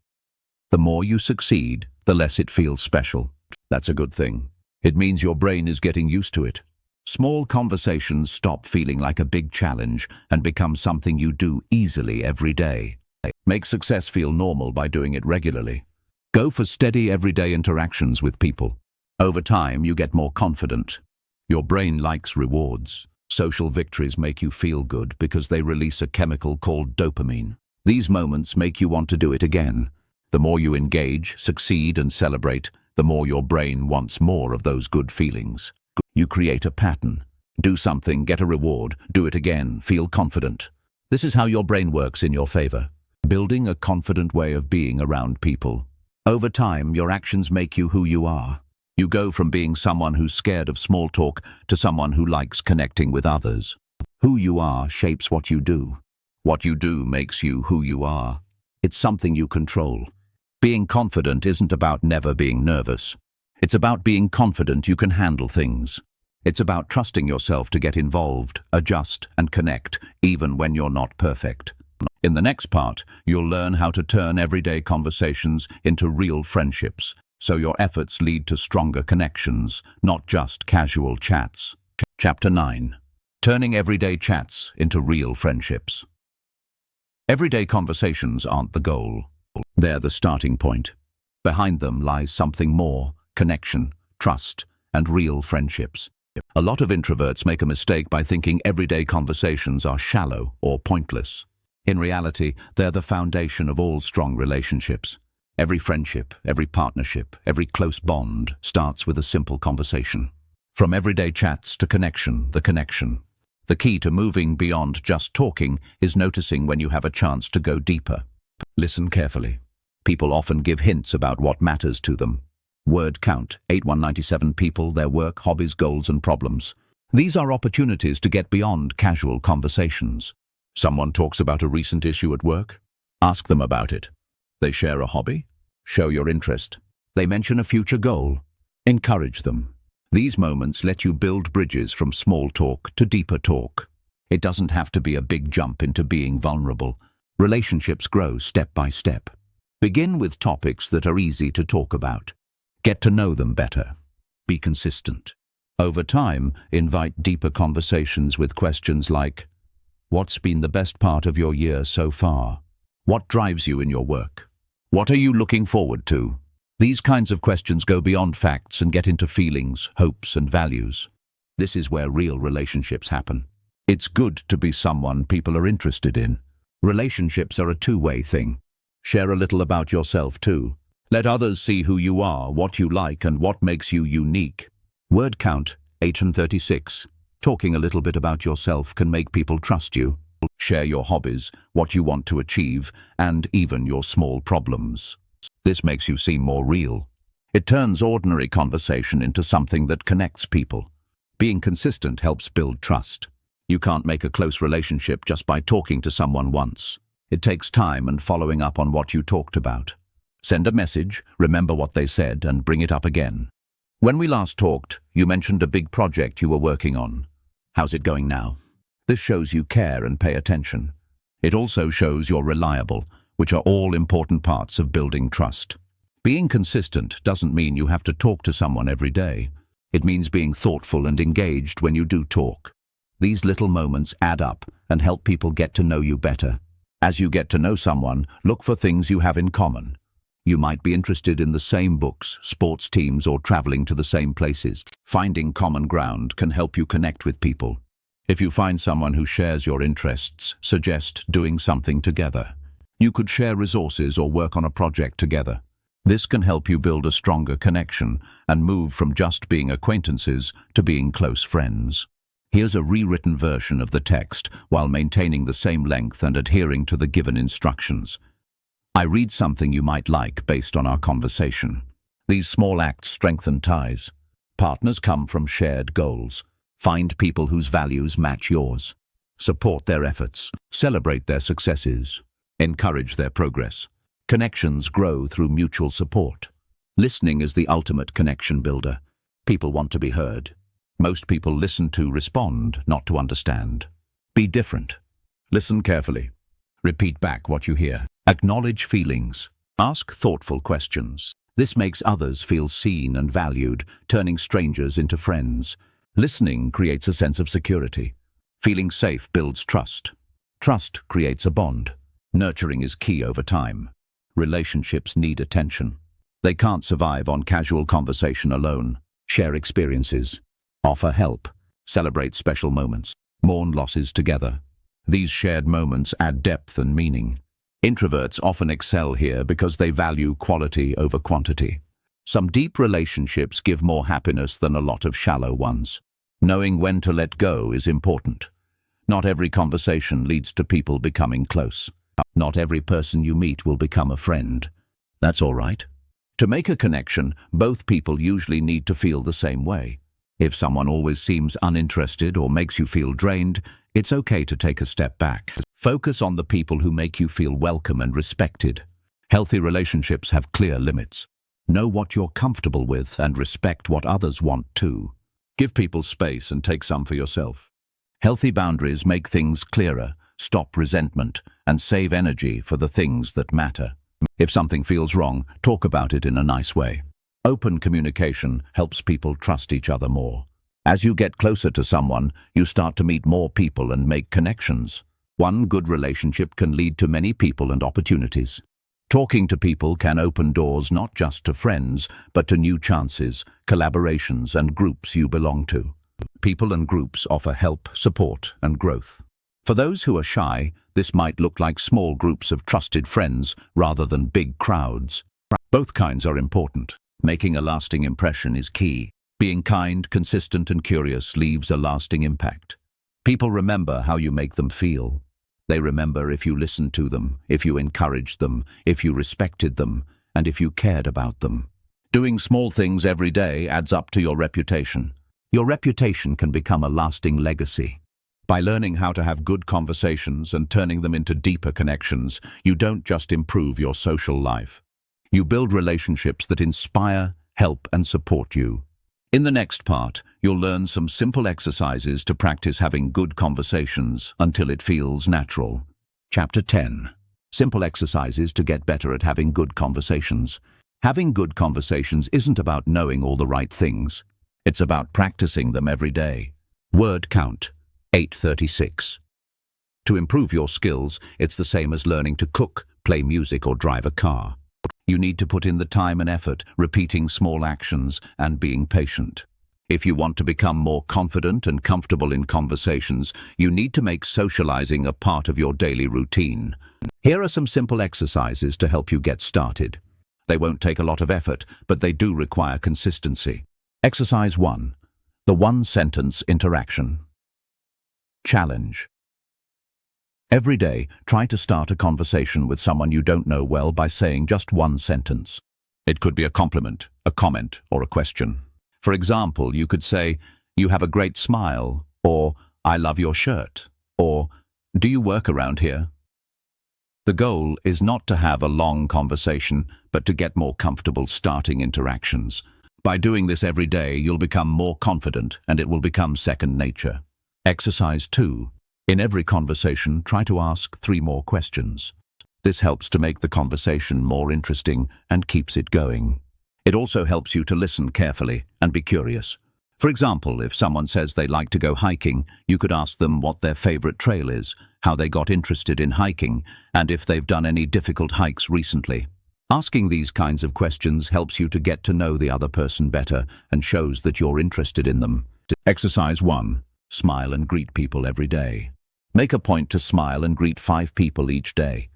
The more you succeed, the less it feels special. That's a good thing. It means your brain is getting used to it. Small conversations stop feeling like a big challenge and become something you do easily every day. Make success feel normal by doing it regularly. Go for steady everyday interactions with people. Over time, you get more confident. Your brain likes rewards. Social victories make you feel good because they release a chemical called dopamine. These moments make you want to do it again. The more you engage, succeed, and celebrate, the more your brain wants more of those good feelings. You create a pattern. Do something, get a reward, do it again, feel confident. This is how your brain works in your favor. Building a confident way of being around people. Over time, your actions make you who you are. You go from being someone who's scared of small talk to someone who likes connecting with others. Who you are shapes what you do. What you do makes you who you are. It's something you control. Being confident isn't about never being nervous. It's about being confident you can handle things. It's about trusting yourself to get involved, adjust, and connect, even when you're not perfect. In the next part, you'll learn how to turn everyday conversations into real friendships, so your efforts lead to stronger connections, not just casual chats. Chapter 9. Turning everyday chats into real friendships. Everyday conversations aren't the goal. They're the starting point. Behind them lies something more: connection, trust, and real friendships. A lot of introverts make a mistake by thinking everyday conversations are shallow or pointless. In reality, they're the foundation of all strong relationships. Every friendship, every partnership, every close bond starts with a simple conversation. From everyday chats to connection, the connection. The key to moving beyond just talking is noticing when you have a chance to go deeper. Listen carefully. People often give hints about what matters to them. Word count, 8197 people, their work, hobbies, goals, and problems. These are opportunities to get beyond casual conversations. Someone talks about a recent issue at work? Ask them about it. They share a hobby? Show your interest. They mention a future goal? Encourage them. These moments let you build bridges from small talk to deeper talk. It doesn't have to be a big jump into being vulnerable. Relationships grow step by step. Begin with topics that are easy to talk about. Get to know them better. Be consistent. Over time, invite deeper conversations with questions like, what's been the best part of your year so far? What drives you in your work? What are you looking forward to? These kinds of questions go beyond facts and get into feelings, hopes, and values. This is where real relationships happen. It's good to be someone people are interested in. Relationships are a two-way thing. Share a little about yourself too. Let others see who you are, what you like, and what makes you unique. Word count, 836. Talking a little bit about yourself can make people trust you. Share your hobbies, what you want to achieve, and even your small problems. This makes you seem more real. It turns ordinary conversation into something that connects people. Being consistent helps build trust. You can't make a close relationship just by talking to someone once. It takes time and following up on what you talked about. Send a message, remember what they said, and bring it up again. When we last talked, you mentioned a big project you were working on. How's it going now? This shows you care and pay attention. It also shows you're reliable, which are all important parts of building trust. Being consistent doesn't mean you have to talk to someone every day. It means being thoughtful and engaged when you do talk. These little moments add up and help people get to know you better. As you get to know someone, look for things you have in common. You might be interested in the same books, sports teams, or traveling to the same places. Finding common ground can help you connect with people. If you find someone who shares your interests, suggest doing something together. You could share resources or work on a project together. This can help you build a stronger connection and move from just being acquaintances to being close friends. Here's a rewritten version of the text while maintaining the same length and adhering to the given instructions. I read something you might like based on our conversation. These small acts strengthen ties. Partners come from shared goals. Find people whose values match yours. Support their efforts. Celebrate their successes. Encourage their progress. Connections grow through mutual support. Listening is the ultimate connection builder. People want to be heard. Most people listen to respond, not to understand. Be different. Listen carefully. Repeat back what you hear. Acknowledge feelings. Ask thoughtful questions. This makes others feel seen and valued, turning strangers into friends. Listening creates a sense of security. Feeling safe builds trust. Trust creates a bond. Nurturing is key over time. Relationships need attention. They can't survive on casual conversation alone. Share experiences. Offer help. Celebrate special moments. Mourn losses together. These shared moments add depth and meaning. Introverts often excel here because they value quality over quantity. Some deep relationships give more happiness than a lot of shallow ones. Knowing when to let go is important. Not every conversation leads to people becoming close. Not every person you meet will become a friend. That's all right. To make a connection, both people usually need to feel the same way. If someone always seems uninterested or makes you feel drained, it's okay to take a step back. Focus on the people who make you feel welcome and respected. Healthy relationships have clear limits. Know what you're comfortable with and respect what others want too. Give people space and take some for yourself. Healthy boundaries make things clearer, Stop resentment and save energy for the things that matter. If something feels wrong, talk about it in a nice way. Open communication helps people trust each other more. As you get closer to someone, you start to meet more people and make connections. One good relationship can lead to many people and opportunities. Talking to people can open doors not just to friends, but to new chances, collaborations, and groups you belong to. People and groups offer help, support, and growth. For those who are shy, this might look like small groups of trusted friends rather than big crowds. Both kinds are important. Making a lasting impression is key. Being kind, consistent, and curious leaves a lasting impact. People remember how you make them feel. They remember if you listened to them, if you encouraged them, if you respected them, and if you cared about them. Doing small things every day adds up to your reputation. Your reputation can become a lasting legacy. By learning how to have good conversations and turning them into deeper connections, you don't just improve your social life. You build relationships that inspire, help, and support you. In the next part, you'll learn some simple exercises to practice having good conversations until it feels natural. Chapter 10. Simple exercises to get better at having good conversations. Having good conversations isn't about knowing all the right things. It's about practicing them every day. Word count, 836. To improve your skills, it's the same as learning to cook, play music, or drive a car. You need to put in the time and effort, repeating small actions, and being patient. If you want to become more confident and comfortable in conversations, you need to make socializing a part of your daily routine. Here are some simple exercises to help you get started. They won't take a lot of effort, but they do require consistency. Exercise 1. The one-sentence interaction. Challenge. Every day, try to start a conversation with someone you don't know well by saying just one sentence. It could be a compliment, a comment, or a question. For example, you could say, "You have a great smile," or "I love your shirt," or "Do you work around here?" The goal is not to have a long conversation, but to get more comfortable starting interactions. By doing this every day, you'll become more confident and it will become second nature. Exercise 2. In every conversation, try to ask 3 more questions. This helps to make the conversation more interesting and keeps it going. It also helps you to listen carefully and be curious. For example, if someone says they like to go hiking, you could ask them what their favorite trail is, how they got interested in hiking, and if they've done any difficult hikes recently. Asking these kinds of questions helps you to get to know the other person better and shows that you're interested in them. Exercise 1. Smile and greet people every day. Make a point to smile and greet 5 people each day.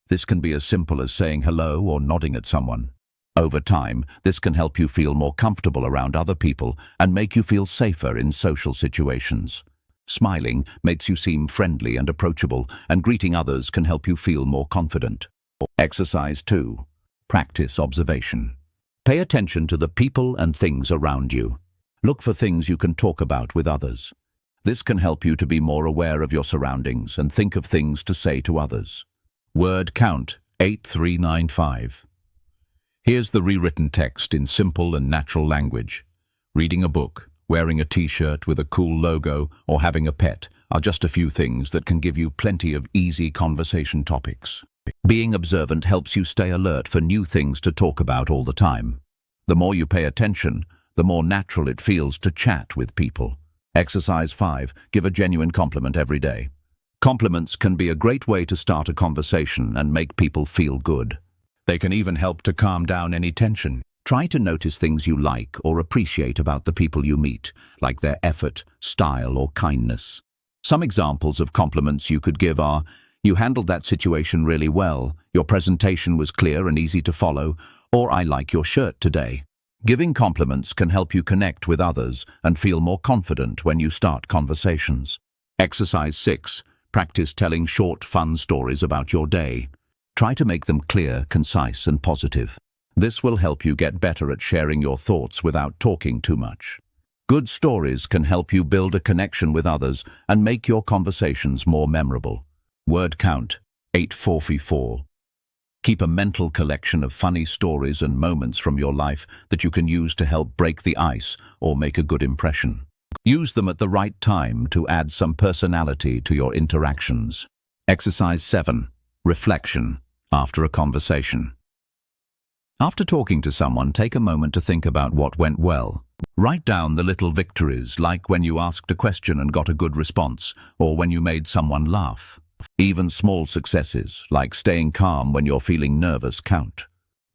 This can be as simple as saying hello or nodding at someone. Over time, this can help you feel more comfortable around other people and make you feel safer in social situations. Smiling makes you seem friendly and approachable, and greeting others can help you feel more confident. Exercise 2. Practice observation. Pay attention to the people and things around you. Look for things you can talk about with others. This can help you to be more aware of your surroundings and think of things to say to others. Word count, 8395. Here's the rewritten text in simple and natural language. Reading a book, wearing a t-shirt with a cool logo, or having a pet are just a few things that can give you plenty of easy conversation topics. Being observant helps you stay alert for new things to talk about all the time. The more you pay attention, the more natural it feels to chat with people. Exercise 5. Give a genuine compliment every day. Compliments can be a great way to start a conversation and make people feel good. They can even help to calm down any tension. Try to notice things you like or appreciate about the people you meet, like their effort, style, or kindness. Some examples of compliments you could give are, "You handled that situation really well," "Your presentation was clear and easy to follow," or "I like your shirt today." Giving compliments can help you connect with others and feel more confident when you start conversations. Exercise 6. Practice telling short, fun stories about your day. Try to make them clear, concise, and positive. This will help you get better at sharing your thoughts without talking too much. Good stories can help you build a connection with others and make your conversations more memorable. Word count, 844. Keep a mental collection of funny stories and moments from your life that you can use to help break the ice or make a good impression. Use them at the right time to add some personality to your interactions. Exercise 7. Reflection after a conversation. After talking to someone, take a moment to think about what went well. Write down the little victories, like when you asked a question and got a good response, or when you made someone laugh. Even small successes, like staying calm when you're feeling nervous, count.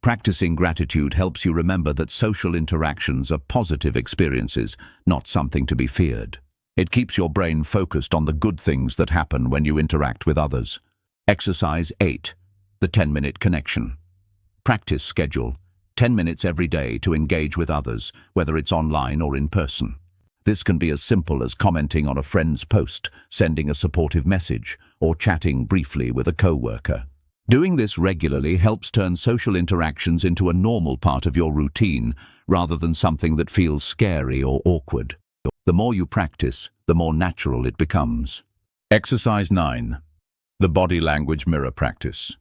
Practicing gratitude helps you remember that social interactions are positive experiences, not something to be feared. It keeps your brain focused on the good things that happen when you interact with others. Exercise 8. The 10-minute connection. Practice schedule 10 minutes every day to engage with others, whether it's online or in person. This can be as simple as commenting on a friend's post, sending a supportive message, or chatting briefly with a coworker. Doing this regularly helps turn social interactions into a normal part of your routine, rather than something that feels scary or awkward. The more you practice, the more natural it becomes. Exercise 9. The body language mirror practice.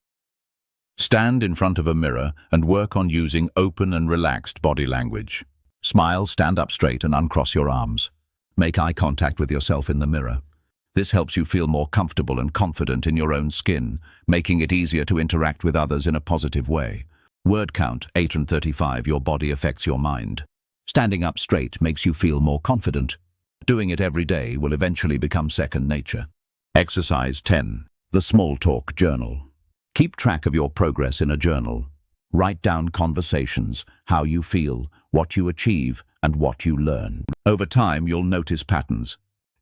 Stand in front of a mirror and work on using open and relaxed body language. Smile, stand up straight and uncross your arms. Make eye contact with yourself in the mirror. This helps you feel more comfortable and confident in your own skin, making it easier to interact with others in a positive way. Word count 8 and 35. Your body affects your mind. Standing up straight makes you feel more confident. Doing it every day will eventually become second nature. Exercise 10. The small talk journal. Keep track of your progress in a journal. Write down conversations, how you feel, what you achieve, and what you learn. Over time, you'll notice patterns.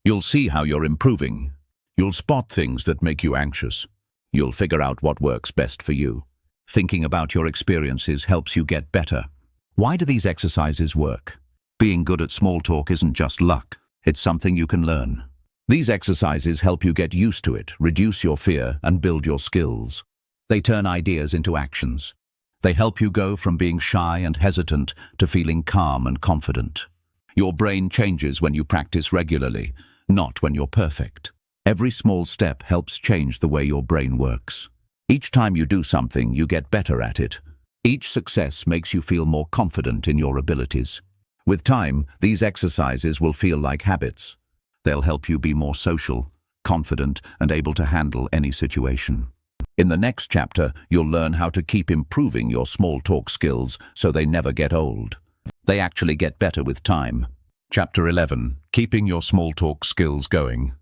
You'll see how you're improving. You'll spot things that make you anxious. You'll figure out what works best for you. Thinking about your experiences helps you get better. Why do these exercises work? Being good at small talk isn't just luck. It's something you can learn. These exercises help you get used to it, reduce your fear, and build your skills. They turn ideas into actions. They help you go from being shy and hesitant to feeling calm and confident. Your brain changes when you practice regularly, not when you're perfect. Every small step helps change the way your brain works. Each time you do something, you get better at it. Each success makes you feel more confident in your abilities. With time, these exercises will feel like habits. They'll help you be more social, confident, and able to handle any situation. In the next chapter, you'll learn how to keep improving your small talk skills so they never get old. They actually get better with time. Chapter 11. Keeping your small talk skills going.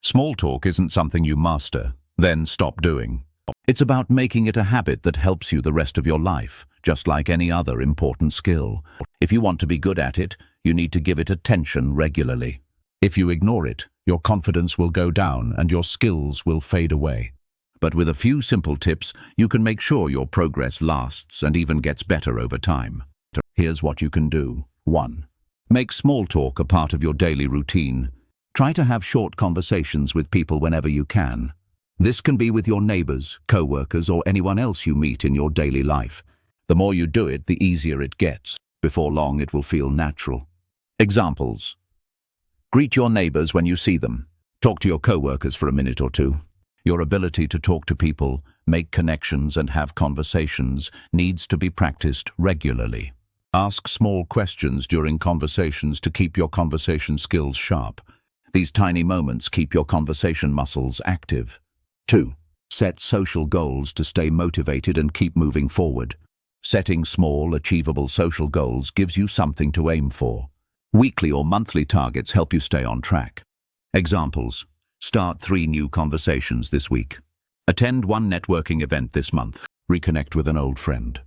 Small talk isn't something you master, then stop doing. It's about making it a habit that helps you the rest of your life, just like any other important skill. If you want to be good at it, you need to give it attention regularly. If you ignore it, your confidence will go down and your skills will fade away. But with a few simple tips, you can make sure your progress lasts and even gets better over time. Here's what you can do. 1. Make small talk a part of your daily routine. Try to have short conversations with people whenever you can. This can be with your neighbors, co-workers, or anyone else you meet in your daily life. The more you do it, the easier it gets. Before long, it will feel natural. Examples. Greet your neighbors when you see them. Talk to your co-workers for a minute or two. Your ability to talk to people, make connections, and have conversations needs to be practiced regularly. Ask small questions during conversations to keep your conversation skills sharp. These tiny moments keep your conversation muscles active. 2. Set social goals to stay motivated and keep moving forward. Setting small, achievable social goals gives you something to aim for. Weekly or monthly targets help you stay on track. Examples. Start 3 new conversations this week. Attend 1 networking event this month. Reconnect with an old friend.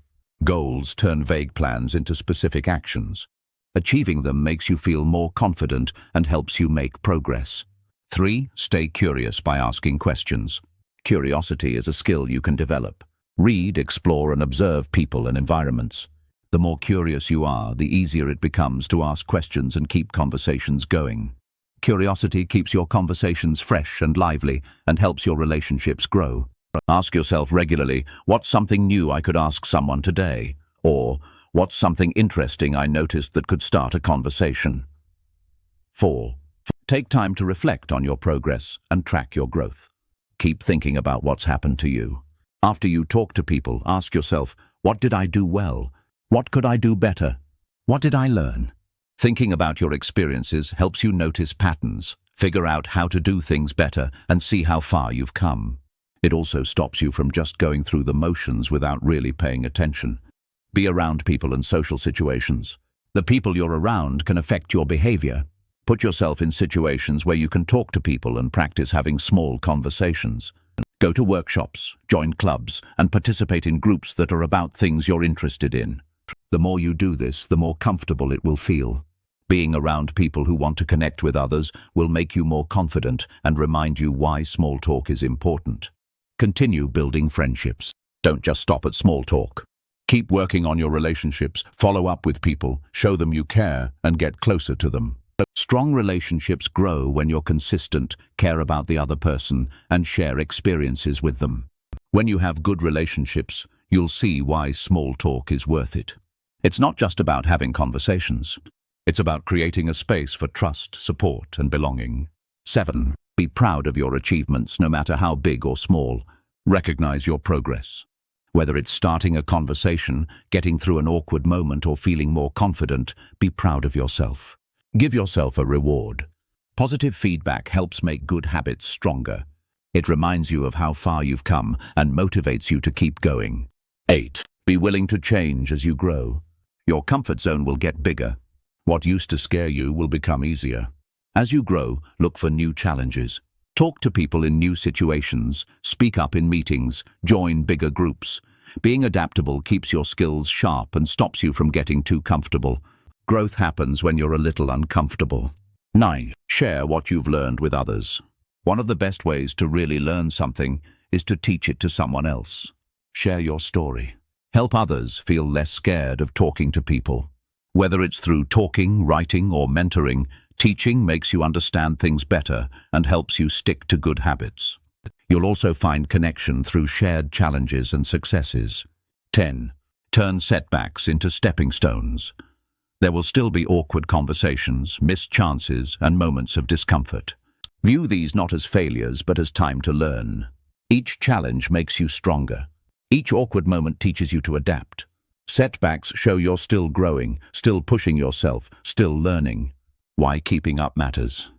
Goals turn vague plans into specific actions. Achieving them makes you feel more confident and helps you make progress. 3. Stay curious by asking questions. Curiosity is a skill you can develop. Read, explore, and observe people and environments. The more curious you are, the easier it becomes to ask questions and keep conversations going. Curiosity keeps your conversations fresh and lively and helps your relationships grow. Ask yourself regularly, what's something new I could ask someone today? Or, what's something interesting I noticed that could start a conversation? 4. Take time to reflect on your progress and track your growth. Keep thinking about what's happened to you. After you talk to people, ask yourself, what did I do well? What could I do better? What did I learn? Thinking about your experiences helps you notice patterns, Figure out how to do things better and see how far you've come. It also stops you from just going through the motions without really paying attention. Be around people and social situations. The people you're around can affect your behavior. Put yourself in situations where you can talk to people and practice having small conversations. Go to workshops, join clubs, and participate in groups that are about things you're interested in. The more you do this, the more comfortable it will feel. Being around people who want to connect with others will make you more confident and remind you why small talk is important. Continue building friendships. Don't just stop at small talk. Keep working on your relationships, follow up with people, show them you care, and get closer to them. Strong relationships grow when you're consistent, care about the other person, and share experiences with them. When you have good relationships, you'll see why small talk is worth it. It's not just about having conversations. It's about creating a space for trust, support, and belonging. 7. Be proud of your achievements, no matter how big or small. Recognize your progress. Whether it's starting a conversation, getting through an awkward moment, or feeling more confident, be proud of yourself. Give yourself a reward. Positive feedback helps make good habits stronger. It reminds you of how far you've come and motivates you to keep going. 8. Be willing to change as you grow. Your comfort zone will get bigger. What used to scare you will become easier. As you grow, look for new challenges. Talk to people in new situations, speak up in meetings, join bigger groups. Being adaptable keeps your skills sharp and stops you from getting too comfortable. Growth happens when you're a little uncomfortable. 9. Share what you've learned with others. One of the best ways to really learn something is to teach it to someone else. Share your story. Help others feel less scared of talking to people. Whether it's through talking, writing, or mentoring, teaching makes you understand things better and helps you stick to good habits. You'll also find connection through shared challenges and successes. 10. Turn setbacks into stepping stones. There will still be awkward conversations, missed chances, and moments of discomfort. View these not as failures, but as time to learn. Each challenge makes you stronger. Each awkward moment teaches you to adapt. Setbacks show you're still growing, still pushing yourself, still learning. Why keeping up matters.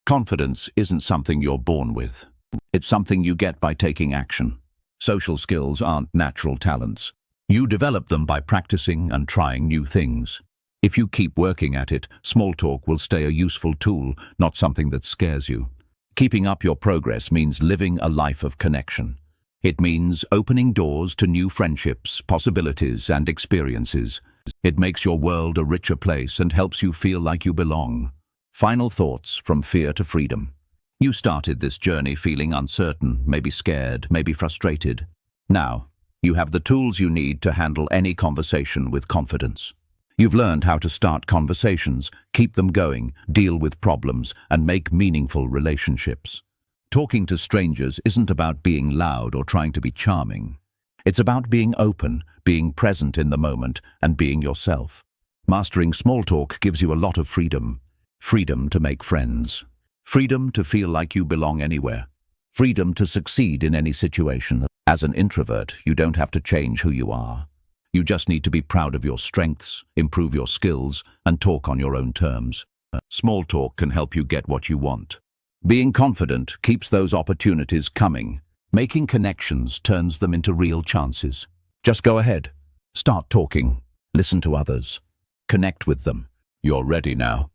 Confidence isn't something you're born with. It's something you get by taking action. Social skills aren't natural talents. You develop them by practicing and trying new things. If you keep working at it, small talk will stay a useful tool, not something that scares you. Keeping up your progress means living a life of connection. It means opening doors to new friendships, possibilities, and experiences. It makes your world a richer place and helps you feel like you belong. Final thoughts from fear to freedom. You started this journey feeling uncertain, maybe scared, maybe frustrated. Now, you have the tools you need to handle any conversation with confidence. You've learned how to start conversations, keep them going, deal with problems, and make meaningful relationships. Talking to strangers isn't about being loud or trying to be charming. It's about being open, being present in the moment, and being yourself. Mastering small talk gives you a lot of freedom. Freedom to make friends. Freedom to feel like you belong anywhere. Freedom to succeed in any situation. As an introvert, you don't have to change who you are. You just need to be proud of your strengths, improve your skills, and talk on your own terms. Small talk can help you get what you want. Being confident keeps those opportunities coming. Making connections turns them into real chances. Just go ahead. Start talking. Listen to others. Connect with them. You're ready now.